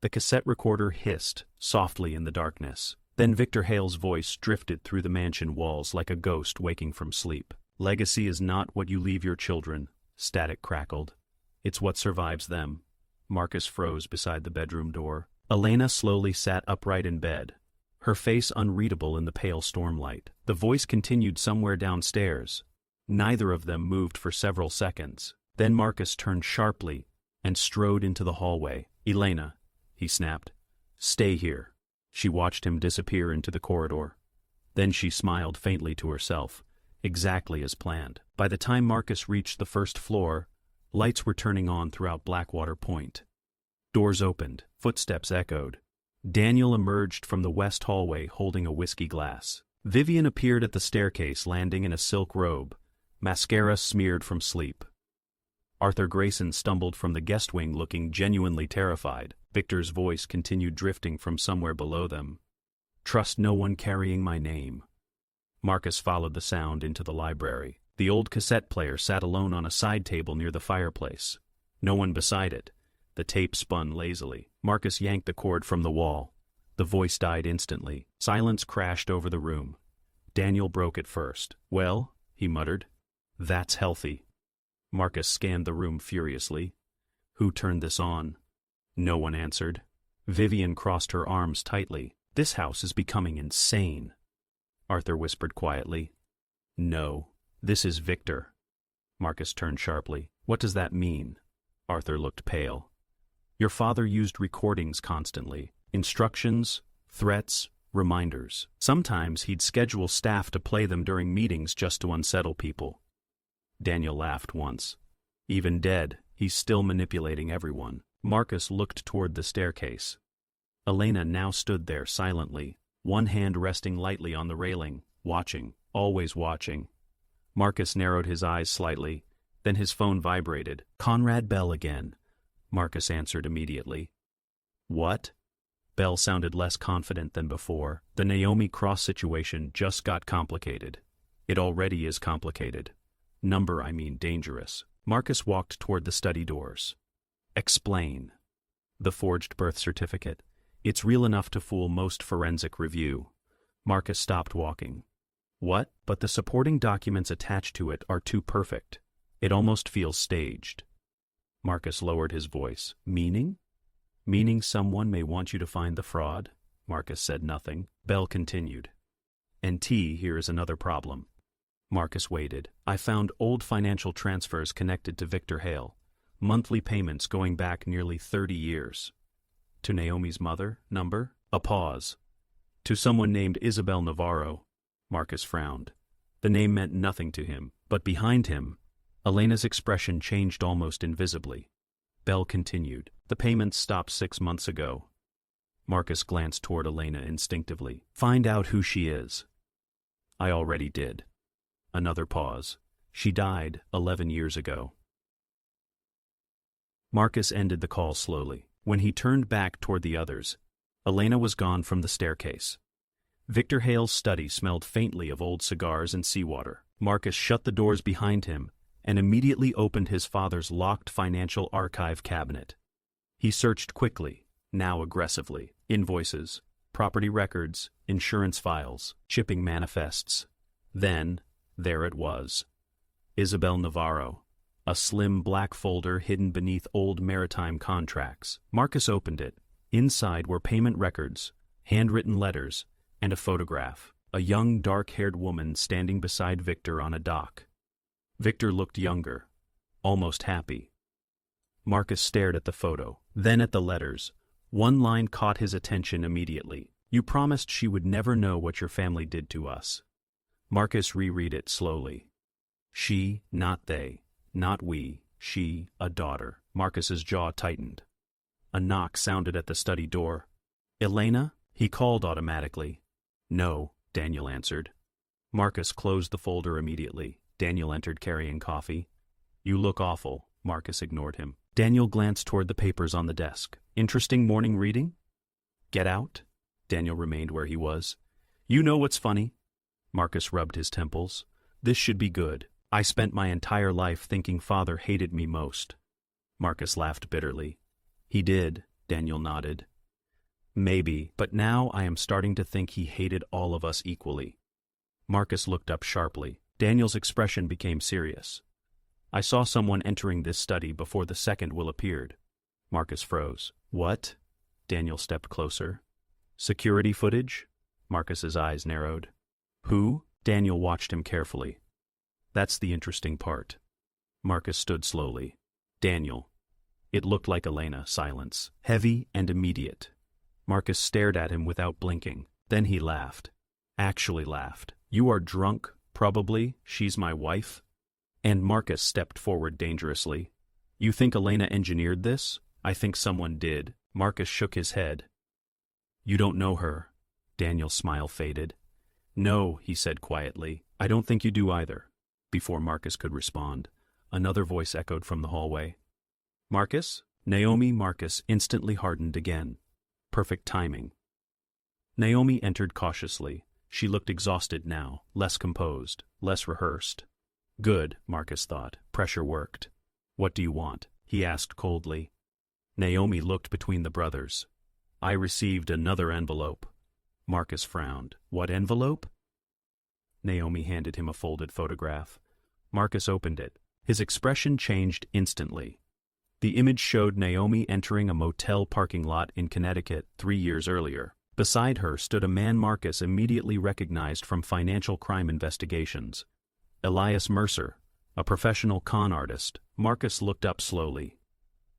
The cassette recorder hissed softly in the darkness. Then Victor Hale's voice drifted through the mansion walls like a ghost waking from sleep. "Legacy is not what you leave your children," Static crackled. "It's what survives them." Marcus froze beside the bedroom door. Elena slowly sat upright in bed, her face unreadable in the pale stormlight. The voice continued somewhere downstairs. Neither of them moved for several seconds. Then Marcus turned sharply and strode into the hallway. "Elena," he snapped, "stay here." She watched him disappear into the corridor. Then she smiled faintly to herself, exactly as planned. By the time Marcus reached the first floor, lights were turning on throughout Blackwater Point. Doors opened, footsteps echoed. Daniel emerged from the west hallway holding a whiskey glass. Vivian appeared at the staircase landing in a silk robe, mascara smeared from sleep. Arthur Grayson stumbled from the guest wing looking genuinely terrified. Victor's voice continued drifting from somewhere below them. "Trust no one carrying my name." Marcus followed the sound into the library. The old cassette player sat alone on a side table near the fireplace. No one beside it. The tape spun lazily. Marcus yanked the cord from the wall. The voice died instantly. Silence crashed over the room. Daniel broke it first. "Well," he muttered. "That's healthy." Marcus scanned the room furiously. "Who turned this on?" No one answered. Vivian crossed her arms tightly. "This house is becoming insane." Arthur whispered quietly. "No, this is Victor." Marcus turned sharply. "What does that mean?" Arthur looked pale. "Your father used recordings constantly. Instructions, threats, reminders. Sometimes he'd schedule staff to play them during meetings just to unsettle people." Daniel laughed once. "Even dead, he's still manipulating everyone." Marcus looked toward the staircase. Elena now stood there silently, one hand resting lightly on the railing, watching, always watching. Marcus narrowed his eyes slightly, then his phone vibrated. "Conrad Bell again," Marcus answered immediately. "What?" Bell sounded less confident than before. "The Naomi Cross situation just got complicated. It already is complicated. Dangerous." Marcus walked toward the study doors. "Explain." "The forged birth certificate. It's real enough to fool most forensic review." Marcus stopped walking. "What? But the supporting documents attached to it are too perfect. It almost feels staged." Marcus lowered his voice. "Meaning?" "Meaning someone may want you to find the fraud." Marcus said nothing. Bell continued. "And here is another problem." Marcus waited. "I found old financial transfers connected to Victor Hale. Monthly payments going back nearly 30 years. To Naomi's mother, number?" A pause. "To someone named Isabel Navarro." Marcus frowned. The name meant nothing to him, but behind him, Elena's expression changed almost invisibly. Bell continued. "The payments stopped 6 months ago." Marcus glanced toward Elena instinctively. "Find out who she is." "I already did." Another pause. "She died 11 years ago." Marcus ended the call slowly. When he turned back toward the others, Elena was gone from the staircase. Victor Hale's study smelled faintly of old cigars and seawater. Marcus shut the doors behind him and immediately opened his father's locked financial archive cabinet. He searched quickly, now aggressively. Invoices, property records, insurance files, shipping manifests. Then, there it was. Isabel Navarro. A slim black folder hidden beneath old maritime contracts. Marcus opened it. Inside were payment records, handwritten letters, and a photograph. A young dark-haired woman standing beside Victor on a dock. Victor looked younger, almost happy. Marcus stared at the photo, then at the letters. One line caught his attention immediately. "You promised she would never know what your family did to us." Marcus reread it slowly. She, not they, not we, she, a daughter. Marcus's jaw tightened. A knock sounded at the study door. "Elena?" he called automatically. No, Daniel answered. Marcus closed the folder immediately. Daniel entered carrying coffee. You look awful. Marcus ignored him. Daniel glanced toward the papers on the desk. Interesting morning reading? Get out? Daniel remained where he was. You know what's funny? Marcus rubbed his temples. This should be good. I spent my entire life thinking Father hated me most. Marcus laughed bitterly. He did, Daniel nodded. Maybe, but now I am starting to think he hated all of us equally. Marcus looked up sharply. Daniel's expression became serious. I saw someone entering this study before the second will appeared. Marcus froze. What? Daniel stepped closer. Security footage? Marcus's eyes narrowed. Who? Daniel watched him carefully. That's the interesting part. Marcus stood slowly. Daniel. It looked like Elena. Silence. Heavy and immediate. Marcus stared at him without blinking. Then he laughed. Actually laughed. You are drunk, probably. She's my wife. And Marcus stepped forward dangerously. You think Elena engineered this? I think someone did. Marcus shook his head. You don't know her. Daniel's smile faded. No, he said quietly. I don't think you do either. Before Marcus could respond, another voice echoed from the hallway. Marcus? Naomi. Marcus instantly hardened again. Perfect timing. Naomi entered cautiously. She looked exhausted now, less composed, less rehearsed. Good, Marcus thought. Pressure worked. What do you want? He asked coldly. Naomi looked between the brothers. I received another envelope. Marcus frowned. What envelope? Naomi handed him a folded photograph. Marcus opened it. His expression changed instantly. The image showed Naomi entering a motel parking lot in Connecticut 3 years earlier. Beside her stood a man Marcus immediately recognized from financial crime investigations. Elias Mercer, a professional con artist. Marcus looked up slowly.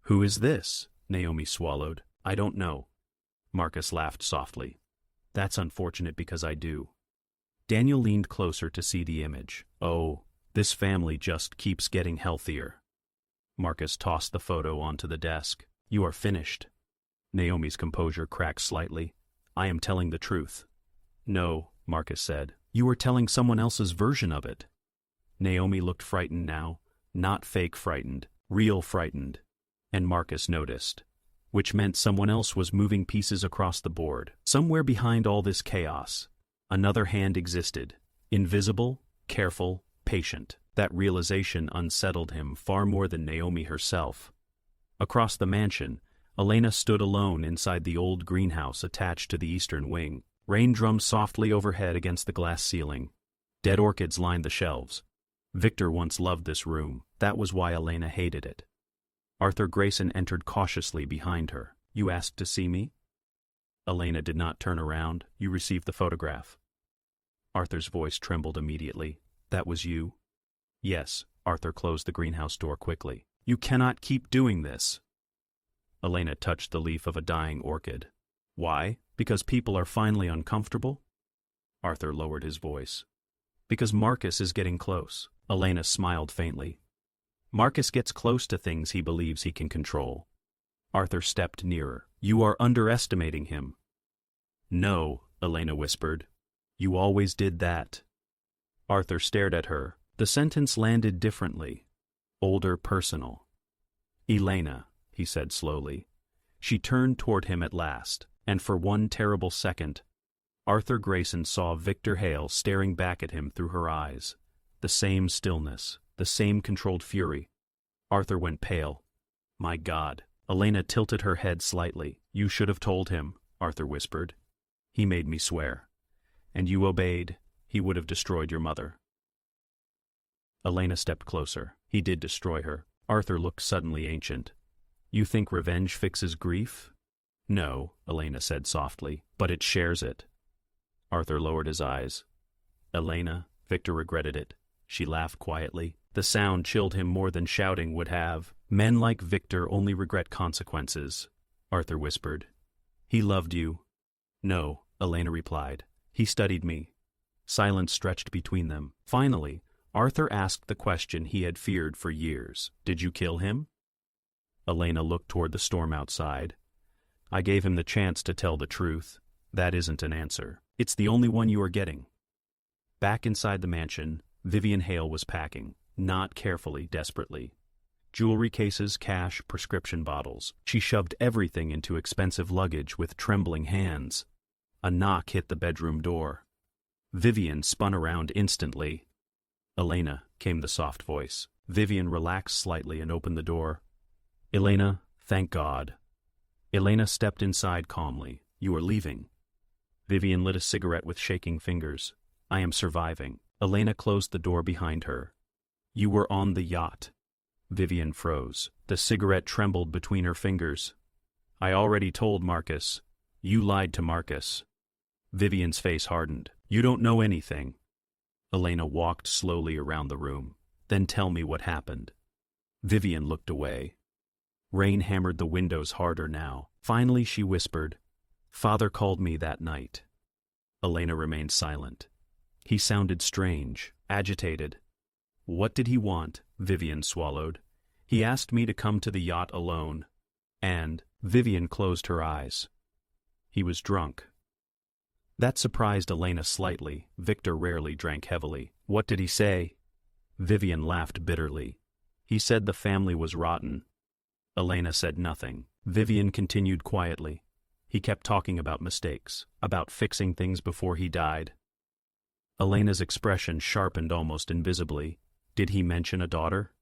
Who is this? Naomi swallowed. I don't know. Marcus laughed softly. That's unfortunate because I do. Daniel leaned closer to see the image. Oh, this family just keeps getting healthier. Marcus tossed the photo onto the desk. You are finished. Naomi's composure cracked slightly. I am telling the truth. No, Marcus said. You are telling someone else's version of it. Naomi looked frightened now. Not fake frightened, real frightened. And Marcus noticed. Which meant someone else was moving pieces across the board. Somewhere behind all this chaos, another hand existed. Invisible, careful, patient. That realization unsettled him far more than Naomi herself. Across the mansion, Elena stood alone inside the old greenhouse attached to the eastern wing. Rain drummed softly overhead against the glass ceiling. Dead orchids lined the shelves. Victor once loved this room. That was why Elena hated it. Arthur Grayson entered cautiously behind her. You asked to see me? Elena did not turn around. You received the photograph. Arthur's voice trembled immediately. That was you? Yes. Arthur closed the greenhouse door quickly. You cannot keep doing this. Elena touched the leaf of a dying orchid. Why? Because people are finally uncomfortable? Arthur lowered his voice. Because Marcus is getting close. Elena smiled faintly. Marcus gets close to things he believes he can control. Arthur stepped nearer. You are underestimating him. No, Elena whispered. You always did that. Arthur stared at her. The sentence landed differently. Older, personal. Elena, he said slowly. She turned toward him at last, and for one terrible second, Arthur Grayson saw Victor Hale staring back at him through her eyes. The same stillness, the same controlled fury. Arthur went pale. My God. Elena tilted her head slightly. You should have told him, Arthur whispered. He made me swear. And you obeyed. He would have destroyed your mother. Elena stepped closer. He did destroy her. Arthur looked suddenly ancient. You think revenge fixes grief? No, Elena said softly, but it shares it. Arthur lowered his eyes. Elena, Victor regretted it. She laughed quietly. The sound chilled him more than shouting would have. Men like Victor only regret consequences, Arthur whispered. He loved you. No, Elena replied. He studied me. Silence stretched between them. Finally, Arthur asked the question he had feared for years. Did you kill him? Elena looked toward the storm outside. I gave him the chance to tell the truth. That isn't an answer. It's the only one you are getting. Back inside the mansion, Vivian Hale was packing, not carefully, desperately. Jewelry cases, cash, prescription bottles. She shoved everything into expensive luggage with trembling hands. A knock hit the bedroom door. Vivian spun around instantly. "Elena," came the soft voice. Vivian relaxed slightly and opened the door. "Elena, thank God." Elena stepped inside calmly. "You are leaving." Vivian lit a cigarette with shaking fingers. "I am surviving." Elena closed the door behind her. "You were on the yacht." Vivian froze. The cigarette trembled between her fingers. "I already told Marcus." "You lied to Marcus." Vivian's face hardened. "You don't know anything." Elena walked slowly around the room. "Then tell me what happened." Vivian looked away. Rain hammered the windows harder now. Finally she whispered, "Father called me that night." Elena remained silent. He sounded strange, agitated. "What did he want?" Vivian swallowed. "He asked me to come to the yacht alone." And Vivian closed her eyes. "He was drunk." That surprised Elena slightly. Victor rarely drank heavily. "What did he say?" Vivian laughed bitterly. "He said the family was rotten." Elena said nothing. Vivian continued quietly. "He kept talking about mistakes, about fixing things before he died." Elena's expression sharpened almost invisibly. "Did he mention a daughter?"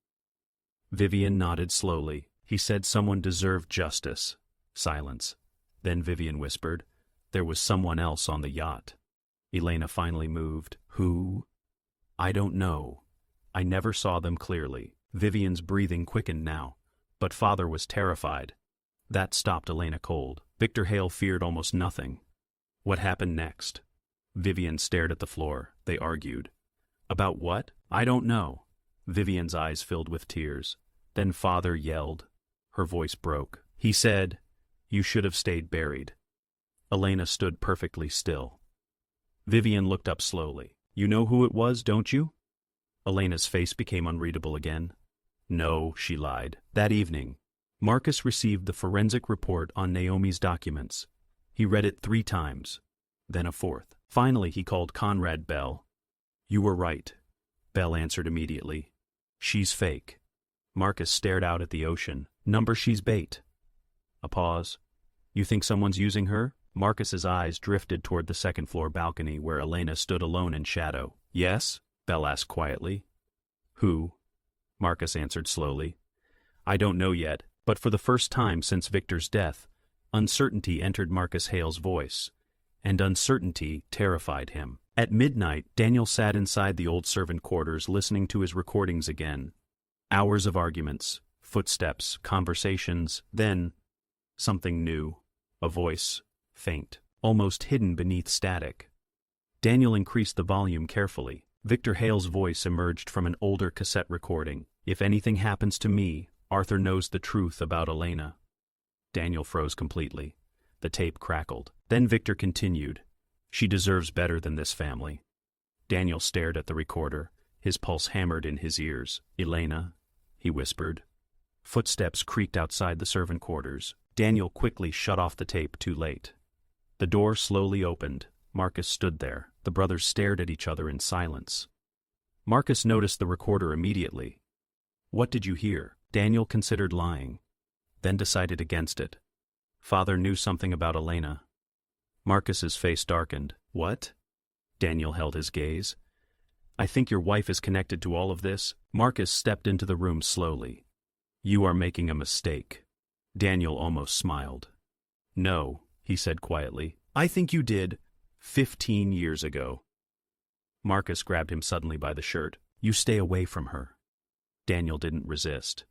Vivian nodded slowly. "He said someone deserved justice." Silence. Then Vivian whispered, "There was someone else on the yacht." Elena finally moved. "Who?" "I don't know. I never saw them clearly." Vivian's breathing quickened now, but Father was terrified. That stopped Elena cold. Victor Hale feared almost nothing. What happened next? Vivian stared at the floor. They argued. "About what?" "I don't know." Vivian's eyes filled with tears. Then Father yelled. Her voice broke. He said, "You should have stayed buried." Elena stood perfectly still. Vivian looked up slowly. "You know who it was, don't you?" Elena's face became unreadable again. "No," she lied. That evening, Marcus received the forensic report on Naomi's documents. He read it 3 times, then a 4th. Finally, he called Conrad Bell. "You were right," Bell answered immediately. "She's fake." Marcus stared out at the ocean. She's bait." A pause. "You think someone's using her?" Marcus's eyes drifted toward the second-floor balcony where Elena stood alone in shadow. "Yes?" Bell asked quietly. "Who?" Marcus answered slowly. "I don't know yet, but for the first time since Victor's death, uncertainty entered Marcus Hale's voice, and uncertainty terrified him. At midnight, Daniel sat inside the old servant quarters listening to his recordings again. Hours of arguments, footsteps, conversations, then something new, a voice, faint, almost hidden beneath static. Daniel increased the volume carefully. Victor Hale's voice emerged from an older cassette recording. "If anything happens to me, Arthur knows the truth about Elena." Daniel froze completely. The tape crackled. Then Victor continued, "She deserves better than this family." Daniel stared at the recorder. His pulse hammered in his ears. "Elena," he whispered. Footsteps creaked outside the servant quarters. Daniel quickly shut off the tape too late. The door slowly opened. Marcus stood there. The brothers stared at each other in silence. Marcus noticed the recorder immediately. "What did you hear?" Daniel considered lying, then decided against it. "Father knew something about Elena." Marcus's face darkened. "What?" Daniel held his gaze. "I think your wife is connected to all of this." Marcus stepped into the room slowly. "You are making a mistake." Daniel almost smiled. "No," he said quietly. "I think you did 15 years ago." Marcus grabbed him suddenly by the shirt. "You stay away from her." Daniel didn't resist.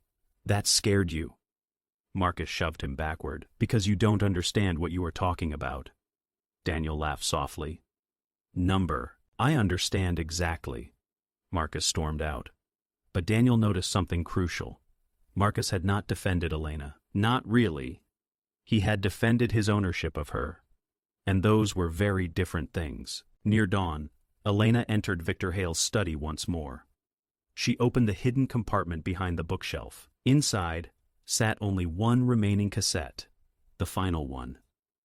"That scared you." Marcus shoved him backward. "Because you don't understand what you are talking about." Daniel laughed softly. "I understand exactly." Marcus stormed out. But Daniel noticed something crucial. Marcus had not defended Elena. Not really. He had defended his ownership of her. And those were very different things. Near dawn, Elena entered Victor Hale's study once more. She opened the hidden compartment behind the bookshelf. Inside sat only one remaining cassette, the final one.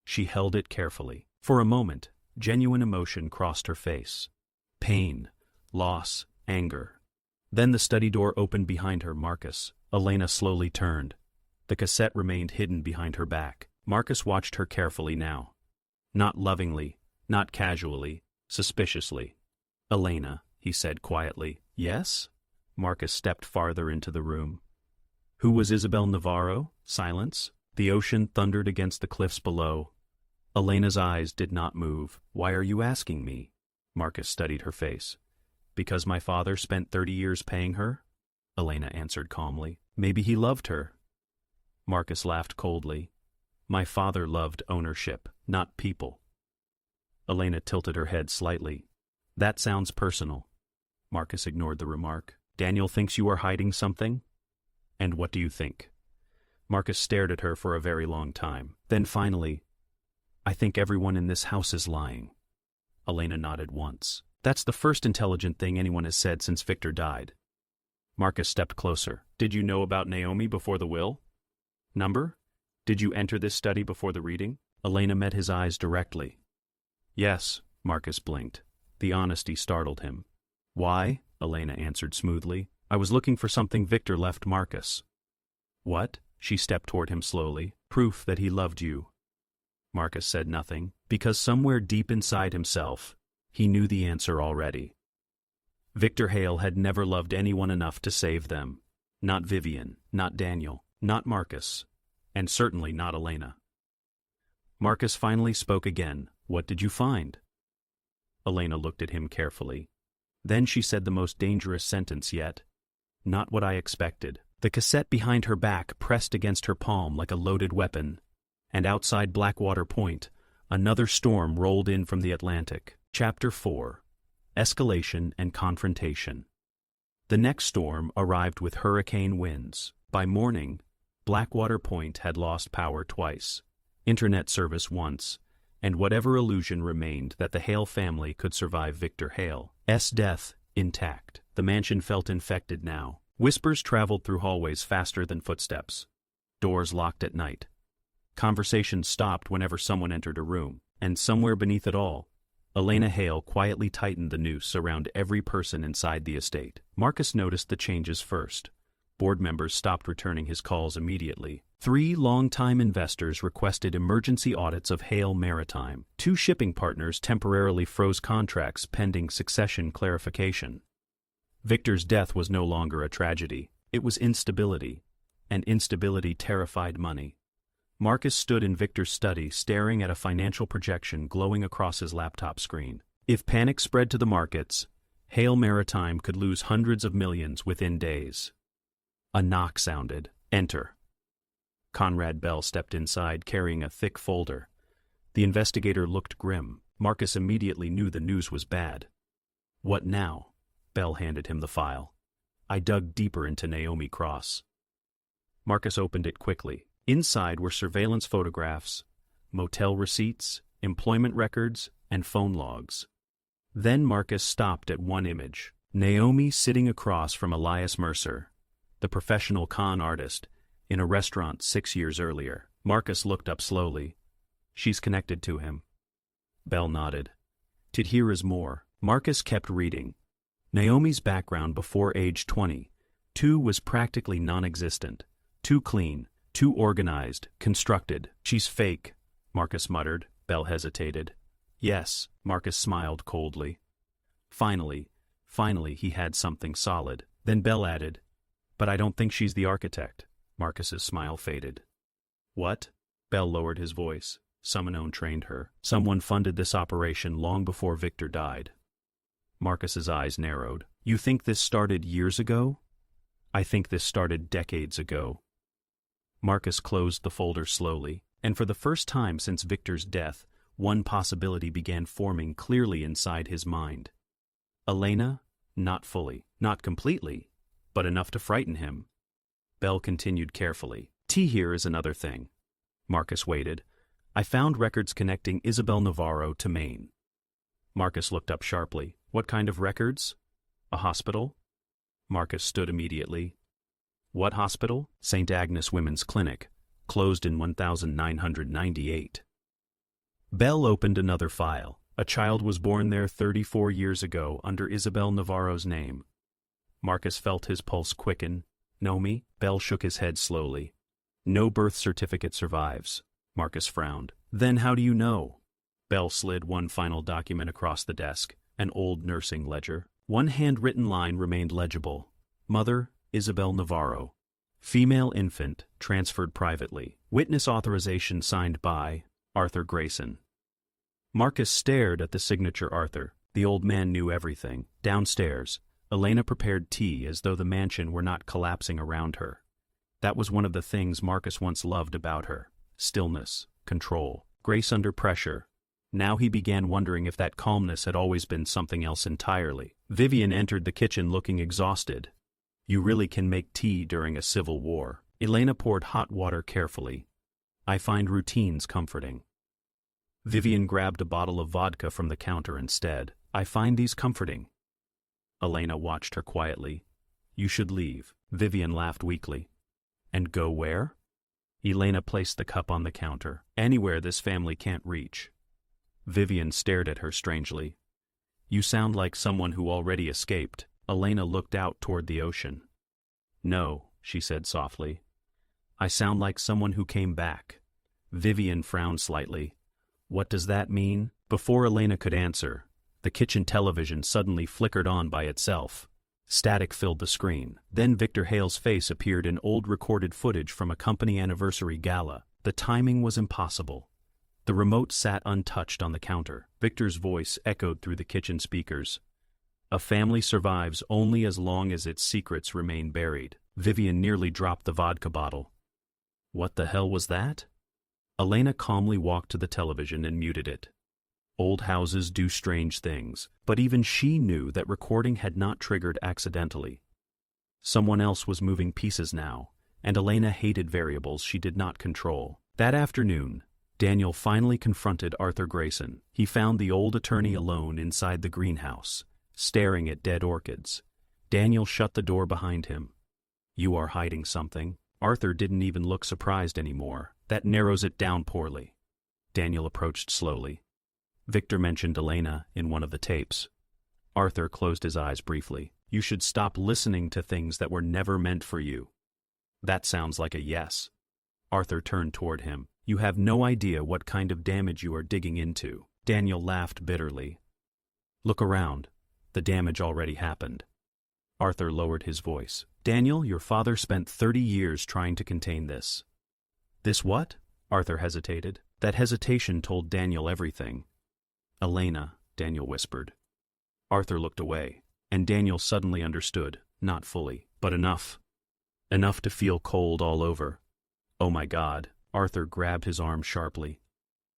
She held it carefully. For a moment, genuine emotion crossed her face. Pain, loss, anger. Then the study door opened behind her. Marcus. Elena slowly turned. The cassette remained hidden behind her back. Marcus watched her carefully now. Not lovingly, not casually, suspiciously. Elena, he said quietly. Yes? Marcus stepped farther into the room. Who was Isabel Navarro? Silence. The ocean thundered against the cliffs below. Elena's eyes did not move. Why are you asking me? Marcus studied her face. Because my father spent 30 years paying her? Elena answered calmly. Maybe he loved her. Marcus laughed coldly. My father loved ownership, not people. Elena tilted her head slightly. That sounds personal. Marcus ignored the remark. Daniel thinks you are hiding something? And what do you think? Marcus stared at her for a very long time. Then finally, I think everyone in this house is lying. Elena nodded once. That's the first intelligent thing anyone has said since Victor died. Marcus stepped closer. Did you know about Naomi before the will? Number? Did you enter this study before the reading? Elena met his eyes directly. Yes, Marcus blinked. The honesty startled him. Why? Elena answered smoothly. I was looking for something Victor left Marcus. What? She stepped toward him slowly. Proof that he loved you. Marcus said nothing, because somewhere deep inside himself, he knew the answer already. Victor Hale had never loved anyone enough to save them. Not Vivian, not Daniel, not Marcus, and certainly not Elena. Marcus finally spoke again. What did you find? Elena looked at him carefully. Then she said the most dangerous sentence yet. Not what I expected. The cassette behind her back pressed against her palm like a loaded weapon, and outside Blackwater Point, another storm rolled in from the Atlantic. Chapter 4. Escalation and Confrontation. The next storm arrived with hurricane winds. By morning, Blackwater Point had lost power twice, internet service once, and whatever illusion remained that the Hale family could survive Victor Hale's death intact. The mansion felt infected now. Whispers traveled through hallways faster than footsteps. Doors locked at night. Conversations stopped whenever someone entered a room, and somewhere beneath it all, Elena Hale quietly tightened the noose around every person inside the estate. Marcus noticed the changes first. Board members stopped returning his calls immediately. 3 longtime investors requested emergency audits of Hale Maritime. 2 shipping partners temporarily froze contracts pending succession clarification. Victor's death was no longer a tragedy. It was instability, and instability terrified money. Marcus stood in Victor's study staring at a financial projection glowing across his laptop screen. If panic spread to the markets, Hale Maritime could lose hundreds of millions within days. A knock sounded. Enter. Conrad Bell stepped inside carrying a thick folder. The investigator looked grim. Marcus immediately knew the news was bad. What now? Bell handed him the file. I dug deeper into Naomi Cross. Marcus opened it quickly. Inside were surveillance photographs, motel receipts, employment records, and phone logs. Then Marcus stopped at one image. Naomi sitting across from Elias Mercer, the professional con artist, in a restaurant 6 years earlier. Marcus looked up slowly. She's connected to him. Bell nodded. To hear is more. Marcus kept reading. Naomi's background before age 22 was practically non-existent. Too clean, too organized, constructed. She's fake, Marcus muttered. Bell hesitated. Yes, Marcus smiled coldly. Finally he had something solid. Then Bell added, but I don't think she's the architect. Marcus's smile faded. What? Bell lowered his voice. Someone trained her. Someone funded this operation long before Victor died. Marcus's eyes narrowed. You think this started years ago? I think this started decades ago. Marcus closed the folder slowly, and for the first time since Victor's death, one possibility began forming clearly inside his mind. Elena? Not fully, not completely, but enough to frighten him. Bell continued carefully. Here is another thing. Marcus waited. I found records connecting Isabel Navarro to Maine. Marcus looked up sharply. What kind of records? A hospital? Marcus stood immediately. What hospital? St. Agnes Women's Clinic, closed in 1998. Bell opened another file. A child was born there 34 years ago under Isabel Navarro's name. Marcus felt his pulse quicken. Know me? Bell shook his head slowly. No birth certificate survives. Marcus frowned. Then how do you know? Bell slid one final document across the desk, an old nursing ledger. One handwritten line remained legible. Mother, Isabel Navarro. Female infant, transferred privately. Witness authorization signed by Arthur Grayson. Marcus stared at the signature Arthur. The old man knew everything. Downstairs, Elena prepared tea as though the mansion were not collapsing around her. That was one of the things Marcus once loved about her. Stillness, control, grace under pressure. Now he began wondering if that calmness had always been something else entirely. Vivian entered the kitchen looking exhausted. You really can make tea during a civil war. Elena poured hot water carefully. I find routines comforting. Vivian grabbed a bottle of vodka from the counter instead. I find these comforting. Elena watched her quietly. You should leave. Vivian laughed weakly. And go where? Elena placed the cup on the counter. Anywhere this family can't reach. Vivian stared at her strangely. You sound like someone who already escaped. Elena looked out toward the ocean. No, she said softly. I sound like someone who came back. Vivian frowned slightly. What does that mean? Before Elena could answer, the kitchen television suddenly flickered on by itself. Static filled the screen. Then Victor Hale's face appeared in old recorded footage from a company anniversary gala. The timing was impossible. The remote sat untouched on the counter. Victor's voice echoed through the kitchen speakers. A family survives only as long as its secrets remain buried. Vivian nearly dropped the vodka bottle. What the hell was that? Elena calmly walked to the television and muted it. Old houses do strange things, but even she knew that recording had not triggered accidentally. Someone else was moving pieces now, and Elena hated variables she did not control. That afternoon, Daniel finally confronted Arthur Grayson. He found the old attorney alone inside the greenhouse, staring at dead orchids. Daniel shut the door behind him. You are hiding something. Arthur didn't even look surprised anymore. That narrows it down poorly. Daniel approached slowly. Victor mentioned Elena in one of the tapes. Arthur closed his eyes briefly. You should stop listening to things that were never meant for you. That sounds like a yes. Arthur turned toward him. You have no idea what kind of damage you are digging into. Daniel laughed bitterly. Look around. The damage already happened. Arthur lowered his voice. Daniel, your father spent 30 years trying to contain this. This what? Arthur hesitated. That hesitation told Daniel everything. Elena, Daniel whispered. Arthur looked away, and Daniel suddenly understood, not fully, but enough. Enough to feel cold all over. Oh my God, Arthur grabbed his arm sharply.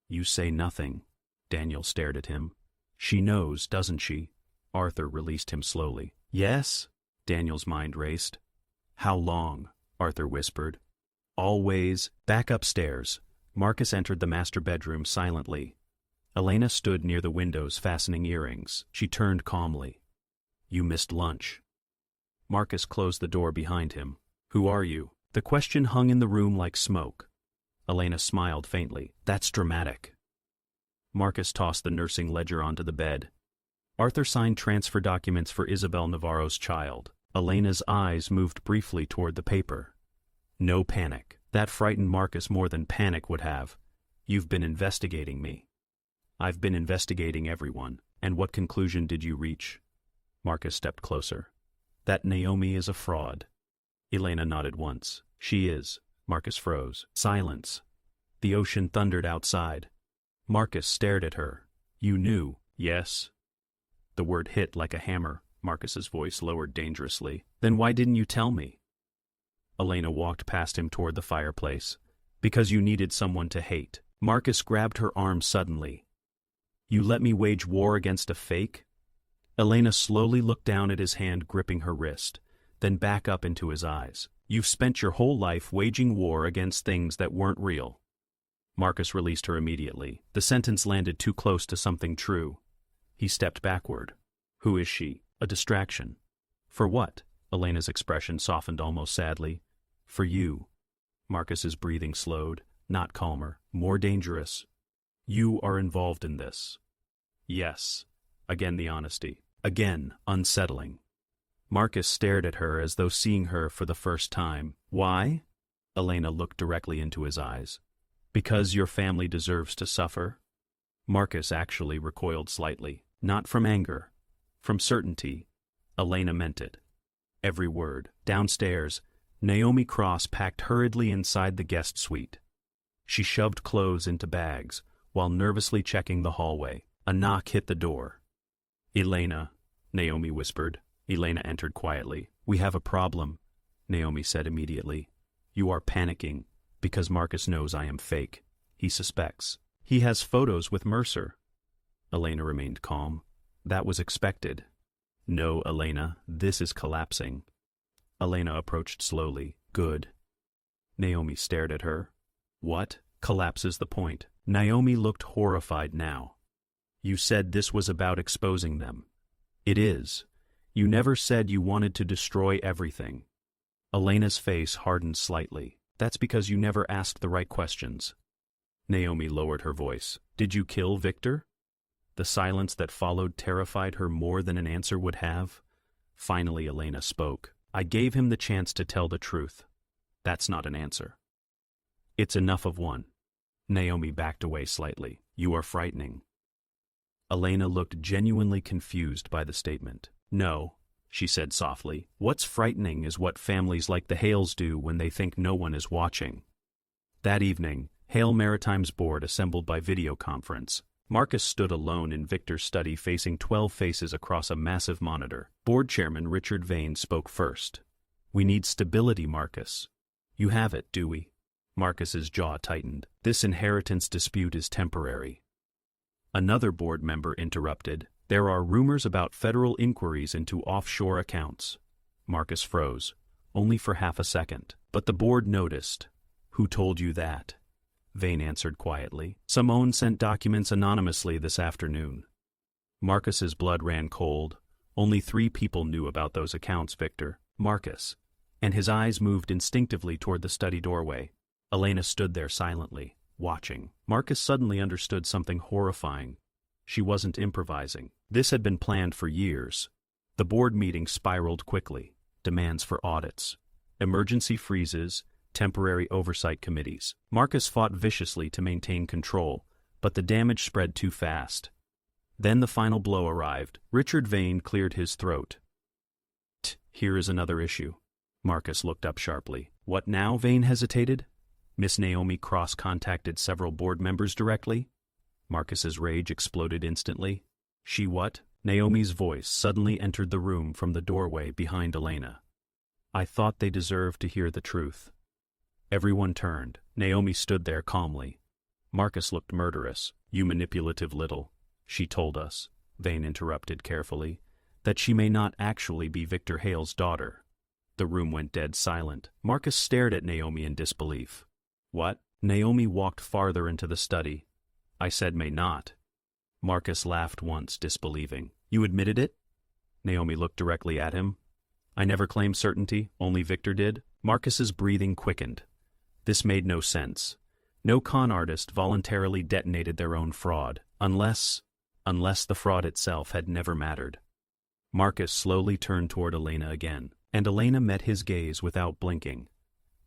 You say nothing. Daniel stared at him. She knows, doesn't she? Arthur released him slowly. Yes? Daniel's mind raced. How long? Arthur whispered. Always. Back upstairs. Marcus entered the master bedroom silently. Elena stood near the windows fastening earrings. She turned calmly. You missed lunch. Marcus closed the door behind him. Who are you? The question hung in the room like smoke. Elena smiled faintly. That's dramatic. Marcus tossed the nursing ledger onto the bed. Arthur signed transfer documents for Isabel Navarro's child. Elena's eyes moved briefly toward the paper. No panic. That frightened Marcus more than panic would have. You've been investigating me. I've been investigating everyone. And what conclusion did you reach? Marcus stepped closer. That Naomi is a fraud. Elena nodded once. She is. Marcus froze. Silence. The ocean thundered outside. Marcus stared at her. You knew. Yes. The word hit like a hammer. Marcus's voice lowered dangerously. Then why didn't you tell me? Elena walked past him toward the fireplace. Because you needed someone to hate. Marcus grabbed her arm suddenly. You let me wage war against a fake? Elena slowly looked down at his hand gripping her wrist, then back up into his eyes. You've spent your whole life waging war against things that weren't real. Marcus released her immediately. The sentence landed too close to something true. He stepped backward. Who is she? A distraction. For what? Elena's expression softened almost sadly. For you. Marcus's breathing slowed, not calmer, more dangerous. You are involved in this. Yes. Again the honesty. Again, unsettling. Marcus stared at her as though seeing her for the first time. Why? Elena looked directly into his eyes. Because your family deserves to suffer? Marcus actually recoiled slightly. Not from anger. From certainty. Elena meant it. Every word. Downstairs, Naomi Cross packed hurriedly inside the guest suite. She shoved clothes into bags, while nervously checking the hallway. A knock hit the door. Elena, Naomi whispered. Elena entered quietly. We have a problem, Naomi said immediately. You are panicking, because Marcus knows I am fake. He suspects. He has photos with Mercer. Elena remained calm. That was expected. No, Elena, this is collapsing. Elena approached slowly. Good. Naomi stared at her. What? Collapses the point. Naomi looked horrified now. You said this was about exposing them. It is. You never said you wanted to destroy everything. Elena's face hardened slightly. That's because you never asked the right questions. Naomi lowered her voice. Did you kill Victor? The silence that followed terrified her more than an answer would have. Finally, Elena spoke. I gave him the chance to tell the truth. That's not an answer. It's enough of one. Naomi backed away slightly. You are frightening. Elena looked genuinely confused by the statement. No, she said softly. What's frightening is what families like the Hales do when they think no one is watching. That evening, Hale Maritime's board assembled by video conference. Marcus stood alone in Victor's study facing 12 faces across a massive monitor. Board chairman Richard Vane spoke first. We need stability, Marcus. You have it, do we? Marcus's jaw tightened. This inheritance dispute is temporary. Another board member interrupted. There are rumors about federal inquiries into offshore accounts. Marcus froze, only for half a second. But the board noticed. Who told you that? Vane answered quietly. Simone sent documents anonymously this afternoon. Marcus's blood ran cold. Only 3 people knew about those accounts, Victor. Marcus. And his eyes moved instinctively toward the study doorway. Elena stood there silently, watching. Marcus suddenly understood something horrifying. She wasn't improvising. This had been planned for years. The board meeting spiraled quickly. Demands for audits, emergency freezes, temporary oversight committees. Marcus fought viciously to maintain control, but the damage spread too fast. Then the final blow arrived. Richard Vane cleared his throat. Here is another issue. Marcus looked up sharply. What now? Vane hesitated. Miss Naomi Cross contacted several board members directly. Marcus's rage exploded instantly. She what? Naomi's voice suddenly entered the room from the doorway behind Elena. I thought they deserved to hear the truth. Everyone turned. Naomi stood there calmly. Marcus looked murderous. You manipulative little. She told us, Vane interrupted carefully, that she may not actually be Victor Hale's daughter. The room went dead silent. Marcus stared at Naomi in disbelief. What? Naomi walked farther into the study. I said may not. Marcus laughed once, disbelieving. You admitted it? Naomi looked directly at him. I never claimed certainty, only Victor did. Marcus's breathing quickened. This made no sense. No con artist voluntarily detonated their own fraud, unless the fraud itself had never mattered. Marcus slowly turned toward Elena again, and Elena met his gaze without blinking.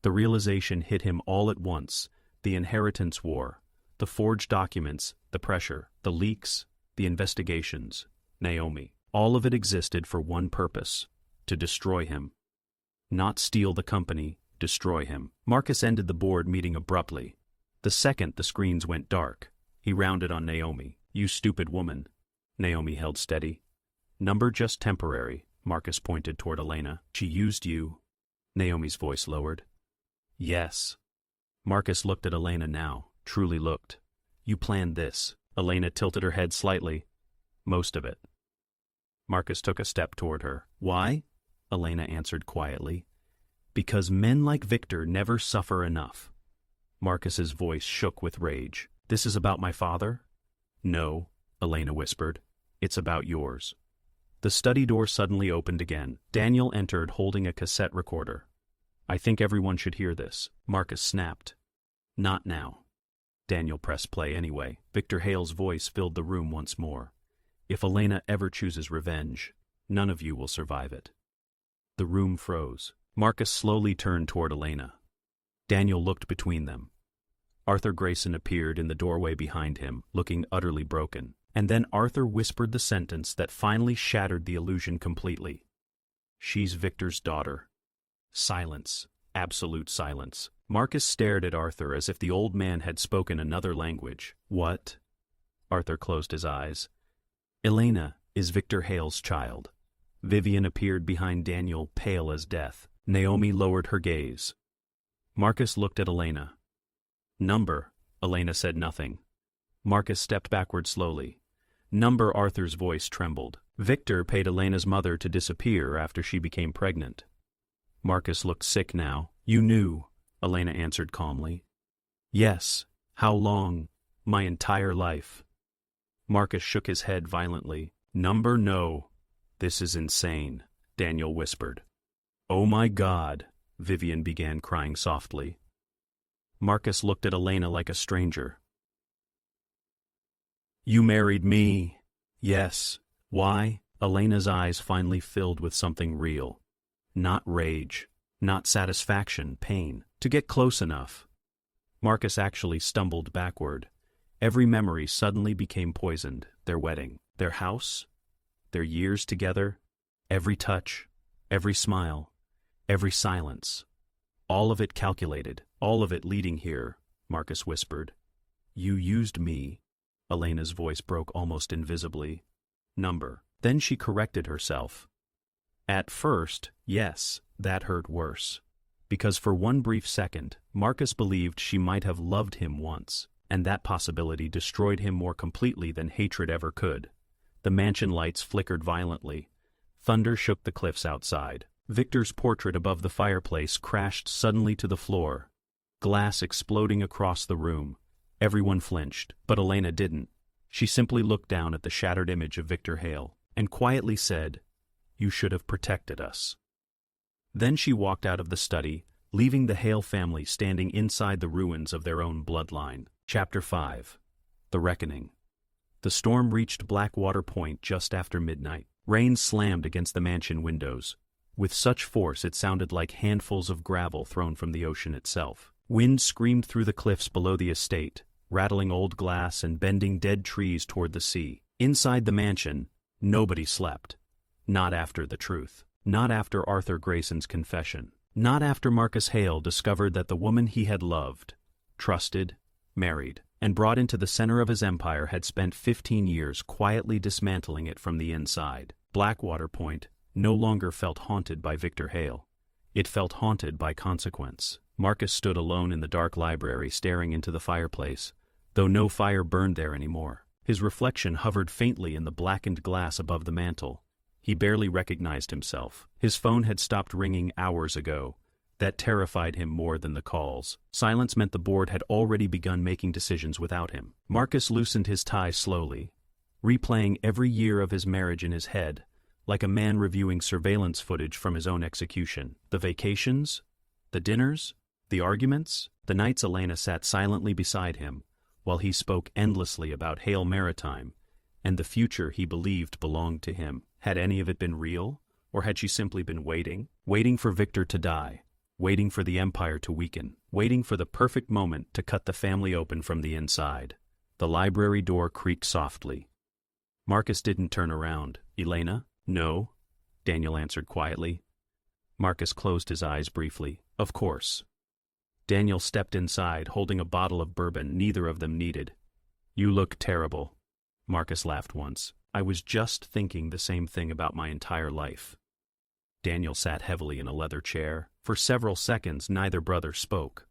The realization hit him all at once, the inheritance war, the forged documents, the pressure, the leaks, the investigations. Naomi. All of it existed for one purpose, to destroy him. Not steal the company, destroy him. Marcus ended the board meeting abruptly. The second the screens went dark, he rounded on Naomi. You stupid woman. Naomi held steady. Number just temporary, Marcus pointed toward Elena. She used you. Naomi's voice lowered. Yes. Marcus looked at Elena now, truly looked. You planned this. Elena tilted her head slightly. Most of it. Marcus took a step toward her. Why? Elena answered quietly. Because men like Victor never suffer enough. Marcus's voice shook with rage. This is about my father? No, Elena whispered. It's about yours. The study door suddenly opened again. Daniel entered holding a cassette recorder. I think everyone should hear this. Marcus snapped. Not now. Daniel pressed play anyway. Victor Hale's voice filled the room once more. If Elena ever chooses revenge, none of you will survive it. The room froze. Marcus slowly turned toward Elena. Daniel looked between them. Arthur Grayson appeared in the doorway behind him, looking utterly broken. And then Arthur whispered the sentence that finally shattered the illusion completely. "She's Victor's daughter." Silence. Absolute silence. Marcus stared at Arthur as if the old man had spoken another language. "What?" Arthur closed his eyes. "Elena is Victor Hale's child." Vivian appeared behind Daniel, pale as death. Naomi lowered her gaze. Marcus looked at Elena. "Number." Elena said nothing. Marcus stepped backward slowly. "Number." Arthur's voice trembled. "Victor paid Elena's mother to disappear after she became pregnant." Marcus looked sick now. "You knew," Elena answered calmly. "Yes. How long?" "My entire life." Marcus shook his head violently. "Number, no. This is insane," Daniel whispered. "Oh my God," Vivian began crying softly. Marcus looked at Elena like a stranger. "You married me." "Yes." "Why?" Elena's eyes finally filled with something real. Not rage, not satisfaction, pain. "To get close enough." Marcus actually stumbled backward. Every memory suddenly became poisoned. Their wedding, their house, their years together, every touch, every smile, every silence. All of it calculated, all of it leading here, Marcus whispered. "You used me." Elena's voice broke almost invisibly. "Number." Then she corrected herself. "At first, yes, that hurt worse. Because for one brief second, Marcus believed she might have loved him once, and that possibility destroyed him more completely than hatred ever could." The mansion lights flickered violently. Thunder shook the cliffs outside. Victor's portrait above the fireplace crashed suddenly to the floor. Glass exploding across the room. Everyone flinched, but Elena didn't. She simply looked down at the shattered image of Victor Hale, and quietly said, "You should have protected us." Then she walked out of the study, leaving the Hale family standing inside the ruins of their own bloodline. Chapter 5. The Reckoning. The storm reached Blackwater Point just after midnight. Rain slammed against the mansion windows. With such force it sounded like handfuls of gravel thrown from the ocean itself. Wind screamed through the cliffs below the estate, rattling old glass and bending dead trees toward the sea. Inside the mansion, nobody slept. Not after the truth. Not after Arthur Grayson's confession. Not after Marcus Hale discovered that the woman he had loved, trusted, married, and brought into the center of his empire had spent 15 years quietly dismantling it from the inside. Blackwater Point no longer felt haunted by Victor Hale. It felt haunted by consequence. Marcus stood alone in the dark library staring into the fireplace, though no fire burned there anymore. His reflection hovered faintly in the blackened glass above the mantel. He barely recognized himself. His phone had stopped ringing hours ago. That terrified him more than the calls. Silence meant the board had already begun making decisions without him. Marcus loosened his tie slowly, replaying every year of his marriage in his head, like a man reviewing surveillance footage from his own execution. The vacations, the dinners, the arguments, the nights Elena sat silently beside him, while he spoke endlessly about Hale Maritime, and the future he believed belonged to him. Had any of it been real, or had she simply been waiting? Waiting for Victor to die, waiting for the empire to weaken, waiting for the perfect moment to cut the family open from the inside. The library door creaked softly. Marcus didn't turn around. "Elena?" "No," Daniel answered quietly. Marcus closed his eyes briefly. "Of course." Daniel stepped inside, holding a bottle of bourbon neither of them needed. "You look terrible." Marcus laughed once. "I was just thinking the same thing about my entire life." Daniel sat heavily in a leather chair. For several seconds neither brother spoke.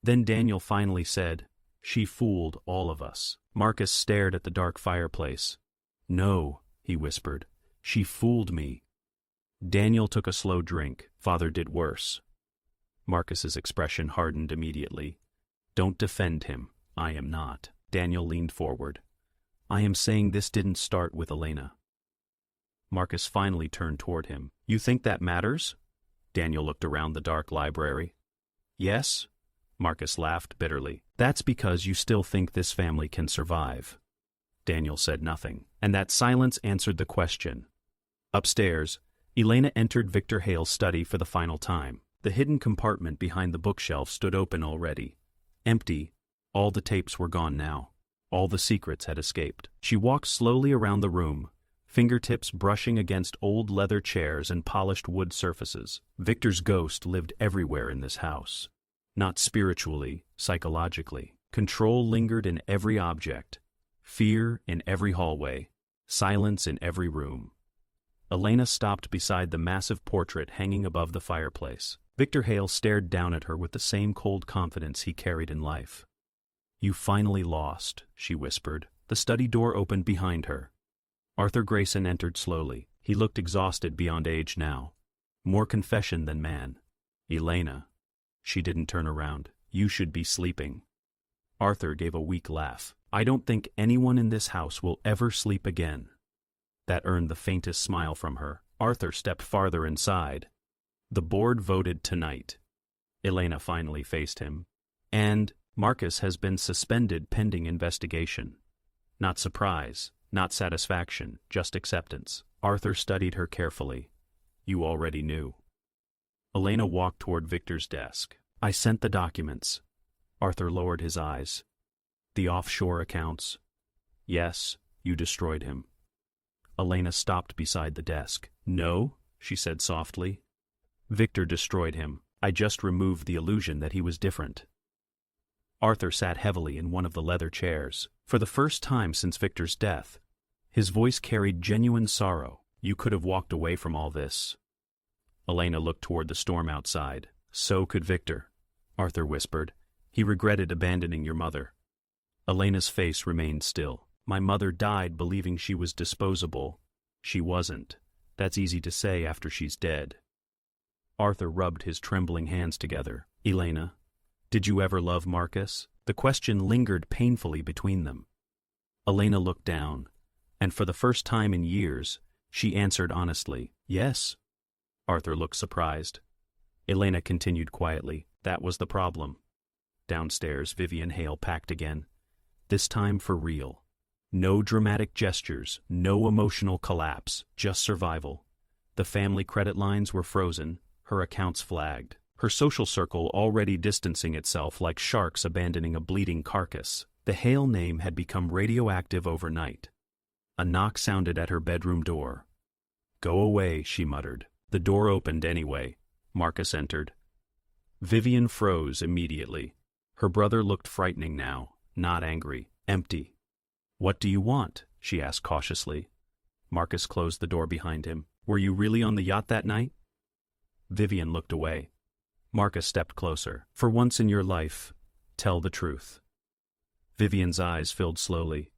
Then Daniel finally said, "She fooled all of us." Marcus stared at the dark fireplace. "No," he whispered. "She fooled me." Daniel took a slow drink. "Father did worse." Marcus's expression hardened immediately. "Don't defend him. I am not." Daniel leaned forward. "I am saying this didn't start with Elena." Marcus finally turned toward him. "You think that matters?" Daniel looked around the dark library. "Yes," Marcus laughed bitterly. That's because you still think this family can survive. Daniel said nothing, and that silence answered the question. Upstairs, Elena entered Victor Hale's study for the final time. The hidden compartment behind the bookshelf stood open already. Empty, all the tapes were gone now. All the secrets had escaped. She walked slowly around the room, fingertips brushing against old leather chairs and polished wood surfaces. Victor's ghost lived everywhere in this house. Not spiritually, psychologically. Control lingered in every object. Fear in every hallway. Silence in every room. Elena stopped beside the massive portrait hanging above the fireplace. Victor Hale stared down at her with the same cold confidence he carried in life. "You finally lost," she whispered. The study door opened behind her. Arthur Grayson entered slowly. He looked exhausted beyond age now. More confession than man. "Elena." She didn't turn around. "You should be sleeping." Arthur gave a weak laugh. "I don't think anyone in this house will ever sleep again." That earned the faintest smile from her. Arthur stepped farther inside. "The board voted tonight." Elena finally faced him. "And Marcus has been suspended pending investigation." Not surprise, not satisfaction, just acceptance. Arthur studied her carefully. "You already knew." Elena walked toward Victor's desk. "I sent the documents." Arthur lowered his eyes. "The offshore accounts?" "Yes, you destroyed him." Elena stopped beside the desk. "No," she said softly. "Victor destroyed him. I just removed the illusion that he was different." Arthur sat heavily in one of the leather chairs. For the first time since Victor's death, his voice carried genuine sorrow. "You could have walked away from all this." Elena looked toward the storm outside. "So could Victor," Arthur whispered. "He regretted abandoning your mother." Elena's face remained still. "My mother died believing she was disposable. She wasn't. That's easy to say after she's dead." Arthur rubbed his trembling hands together. "Elena, did you ever love Marcus?" The question lingered painfully between them. Elena looked down, and for the first time in years, she answered honestly, "Yes." Arthur looked surprised. Elena continued quietly, "That was the problem." Downstairs, Vivian Hale packed again. This time for real. No dramatic gestures, no emotional collapse, just survival. The family credit lines were frozen, her accounts flagged. Her social circle already distancing itself like sharks abandoning a bleeding carcass. The Hale name had become radioactive overnight. A knock sounded at her bedroom door. "Go away," she muttered. The door opened anyway. Marcus entered. Vivian froze immediately. Her brother looked frightening now, not angry, empty. "What do you want?" she asked cautiously. Marcus closed the door behind him. "Were you really on the yacht that night?" Vivian looked away. Marcus stepped closer. "For once in your life, tell the truth." Vivian's eyes filled slowly.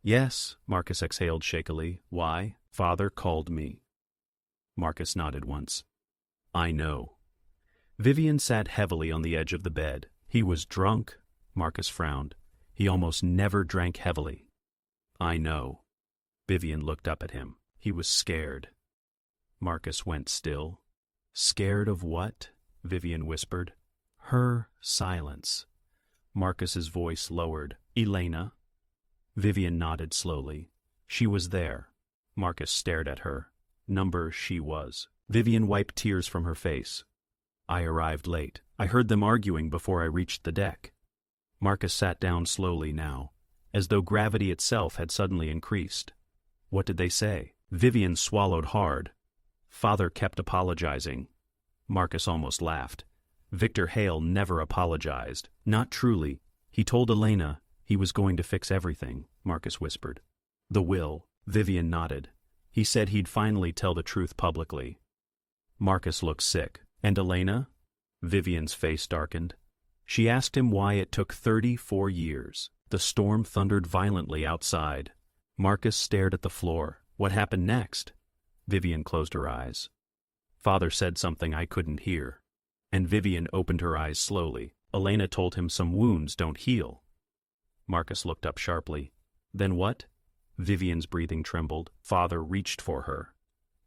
"Yes," Marcus exhaled shakily. "Why?" "Father called me." Marcus nodded once. "I know." Vivian sat heavily on the edge of the bed. "He was drunk," Marcus frowned. "He almost never drank heavily." "I know." Vivian looked up at him. "He was scared." Marcus went still. "Scared of what?" Vivian whispered. Her silence. Marcus's voice lowered. "Elena?" Vivian nodded slowly. "She was there." Marcus stared at her. Number she was. Vivian wiped tears from her face. "I arrived late. I heard them arguing before I reached the deck." Marcus sat down slowly now, as though gravity itself had suddenly increased. "What did they say?" Vivian swallowed hard. "Father kept apologizing." Marcus almost laughed. Victor Hale never apologized. Not truly. He told Elena he was going to fix everything, Marcus whispered. "The will." Vivian nodded. "He said he'd finally tell the truth publicly." Marcus looked sick. "And Elena?" Vivian's face darkened. She asked him why it took 34 years. The storm thundered violently outside. Marcus stared at the floor. What happened next? Vivian closed her eyes. "Father said something I couldn't hear." And Vivian opened her eyes slowly. Elena told him some wounds don't heal. Marcus looked up sharply. "Then what?" Vivian's breathing trembled. "Father reached for her."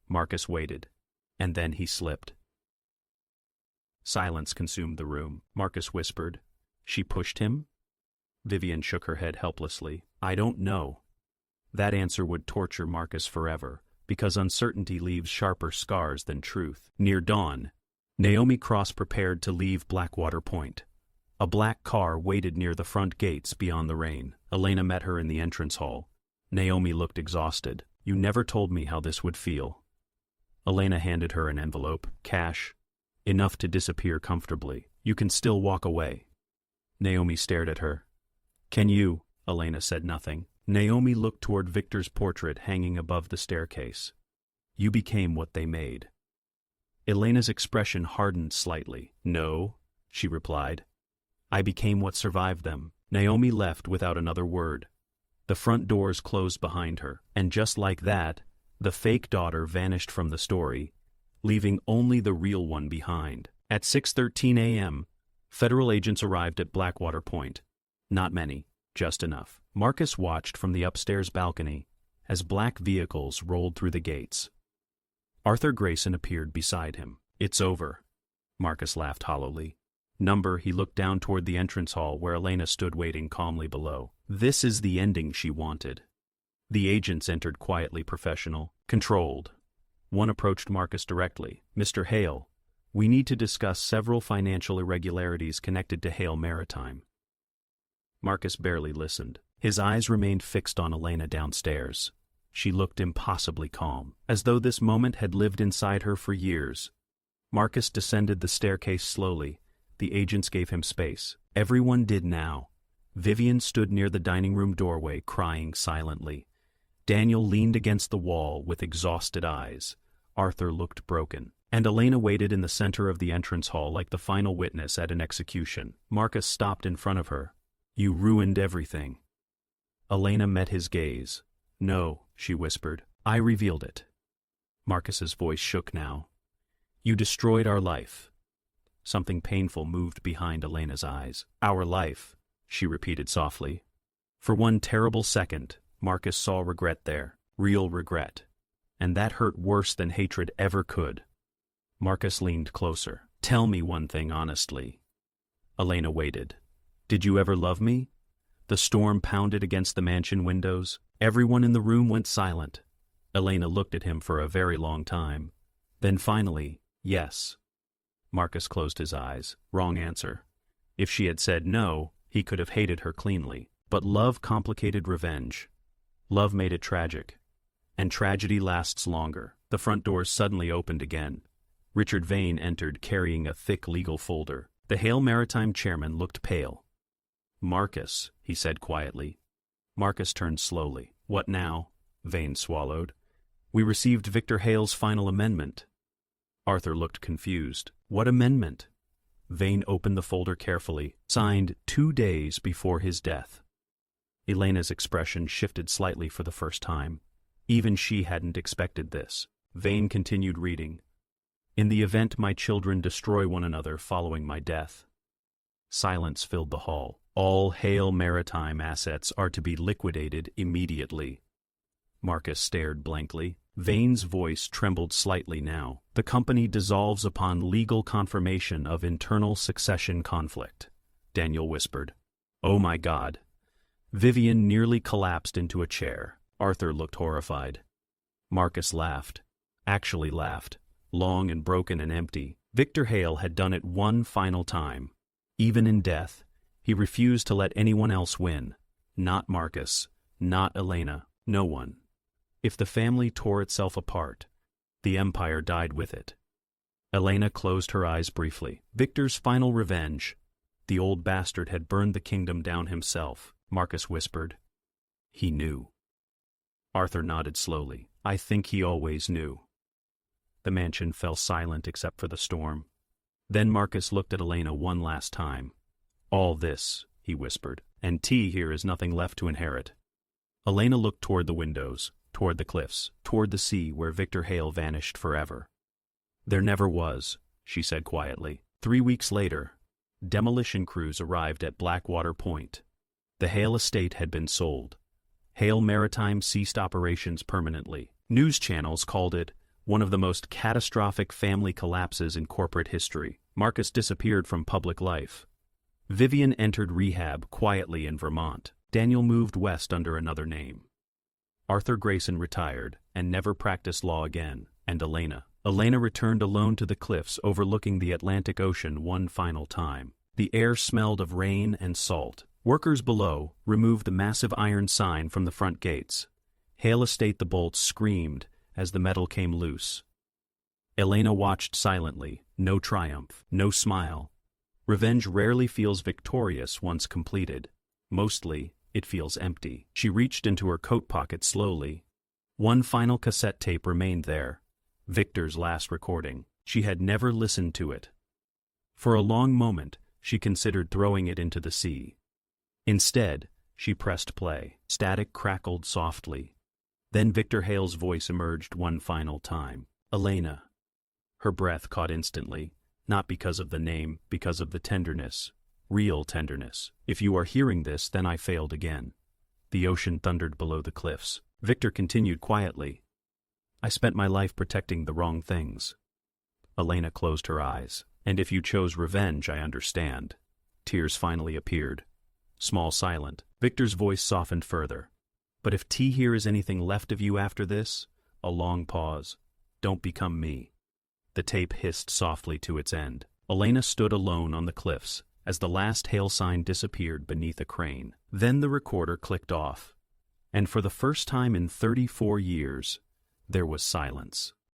Marcus waited. And then he slipped. Silence consumed the room. Marcus whispered, "She pushed him?" Vivian shook her head helplessly. "I don't know." That answer would torture Marcus forever, because uncertainty leaves sharper scars than truth. Near dawn, Naomi Cross prepared to leave Blackwater Point. A black car waited near the front gates beyond the rain. Elena met her in the entrance hall. Naomi looked exhausted. "You never told me how this would feel." Elena handed her an envelope, cash, enough to disappear comfortably. "You can still walk away." Naomi stared at her. "Can you?" Elena said nothing. Naomi looked toward Victor's portrait hanging above the staircase. "You became what they made." Elena's expression hardened slightly. "No," she replied. "I became what survived them." Naomi left without another word. The front doors closed behind her, and just like that, the fake daughter vanished from the story, leaving only the real one behind. At 6:13 a.m., federal agents arrived at Blackwater Point. Not many, just enough. Marcus watched from the upstairs balcony as black vehicles rolled through the gates. Arthur Grayson appeared beside him. "It's over," Marcus laughed hollowly. He looked down toward the entrance hall where Elena stood waiting calmly below. This is the ending she wanted. The agents entered quietly professional, controlled. One approached Marcus directly. "Mr. Hale, we need to discuss several financial irregularities connected to Hale Maritime." Marcus barely listened. His eyes remained fixed on Elena downstairs. She looked impossibly calm, as though this moment had lived inside her for years. Marcus descended the staircase slowly. The agents gave him space. Everyone did now. Vivian stood near the dining room doorway, crying silently. Daniel leaned against the wall with exhausted eyes. Arthur looked broken. And Elena waited in the center of the entrance hall like the final witness at an execution. Marcus stopped in front of her. "You ruined everything." Elena met his gaze. "No," she whispered. "I revealed it." Marcus's voice shook now. "You destroyed our life." Something painful moved behind Elena's eyes. "Our life," she repeated softly. For one terrible second, Marcus saw regret there, real regret. And that hurt worse than hatred ever could. Marcus leaned closer. "Tell me one thing honestly." Elena waited. "Did you ever love me?" The storm pounded against the mansion windows. Everyone in the room went silent. Elena looked at him for a very long time. Then finally, "Yes." Marcus closed his eyes. Wrong answer. If she had said no, he could have hated her cleanly. But love complicated revenge. Love made it tragic. And tragedy lasts longer. The front doors suddenly opened again. Richard Vane entered carrying a thick legal folder. The Hale Maritime chairman looked pale. "Marcus," he said quietly. Marcus turned slowly. "What now?" Vane swallowed. "We received Victor Hale's final amendment." Arthur looked confused. "What amendment?" Vane opened the folder carefully. "Signed 2 days before his death." Elena's expression shifted slightly for the first time. Even she hadn't expected this. Vane continued reading. "In the event my children destroy one another following my death." Silence filled the hall. "All Hale Maritime assets are to be liquidated immediately." Marcus stared blankly. Vane's voice trembled slightly now. "The company dissolves upon legal confirmation of internal succession conflict," Daniel whispered. "Oh my God." Vivian nearly collapsed into a chair. Arthur looked horrified. Marcus laughed. Actually laughed. Long and broken and empty. Victor Hale had done it one final time. Even in death, he refused to let anyone else win. Not Marcus. Not Elena. No one. If the family tore itself apart, the empire died with it. Elena closed her eyes briefly. Victor's final revenge. The old bastard had burned the kingdom down himself, Marcus whispered. He knew. Arthur nodded slowly. I think he always knew. The mansion fell silent except for the storm. Then Marcus looked at Elena one last time. All this, he whispered, and T here is nothing left to inherit. Elena looked toward the windows, toward the cliffs, toward the sea where Victor Hale vanished forever. There never was, she said quietly. 3 weeks later, demolition crews arrived at Blackwater Point. The Hale estate had been sold. Hale Maritime ceased operations permanently. News channels called it one of the most catastrophic family collapses in corporate history. Marcus disappeared from public life. Vivian entered rehab quietly in Vermont. Daniel moved west under another name. Arthur Grayson retired and never practiced law again, and Elena returned alone to the cliffs overlooking the Atlantic Ocean one final time. The air smelled of rain and salt. Workers below removed the massive iron sign from the front gates. Hale Estate the bolts screamed as the metal came loose. Elena watched silently, no triumph, no smile. Revenge rarely feels victorious once completed. Mostly, it feels empty. She reached into her coat pocket slowly. One final cassette tape remained there. Victor's last recording. She had never listened to it. For a long moment, she considered throwing it into the sea. Instead, she pressed play. Static crackled softly. Then Victor Hale's voice emerged one final time. Elena. Her breath caught instantly, not because of the name, because of the tenderness. Real tenderness. If you are hearing this, then I failed again. The ocean thundered below the cliffs. Victor continued quietly. I spent my life protecting the wrong things. Elena closed her eyes. And if you chose revenge, I understand. Tears finally appeared. Small, silent. Victor's voice softened further. But if here is anything left of you after this, a long pause. Don't become me. The tape hissed softly to its end. Elena stood alone on the cliffs as the last hail sign disappeared beneath a crane. Then the recorder clicked off. And for the first time in 34 years, there was silence.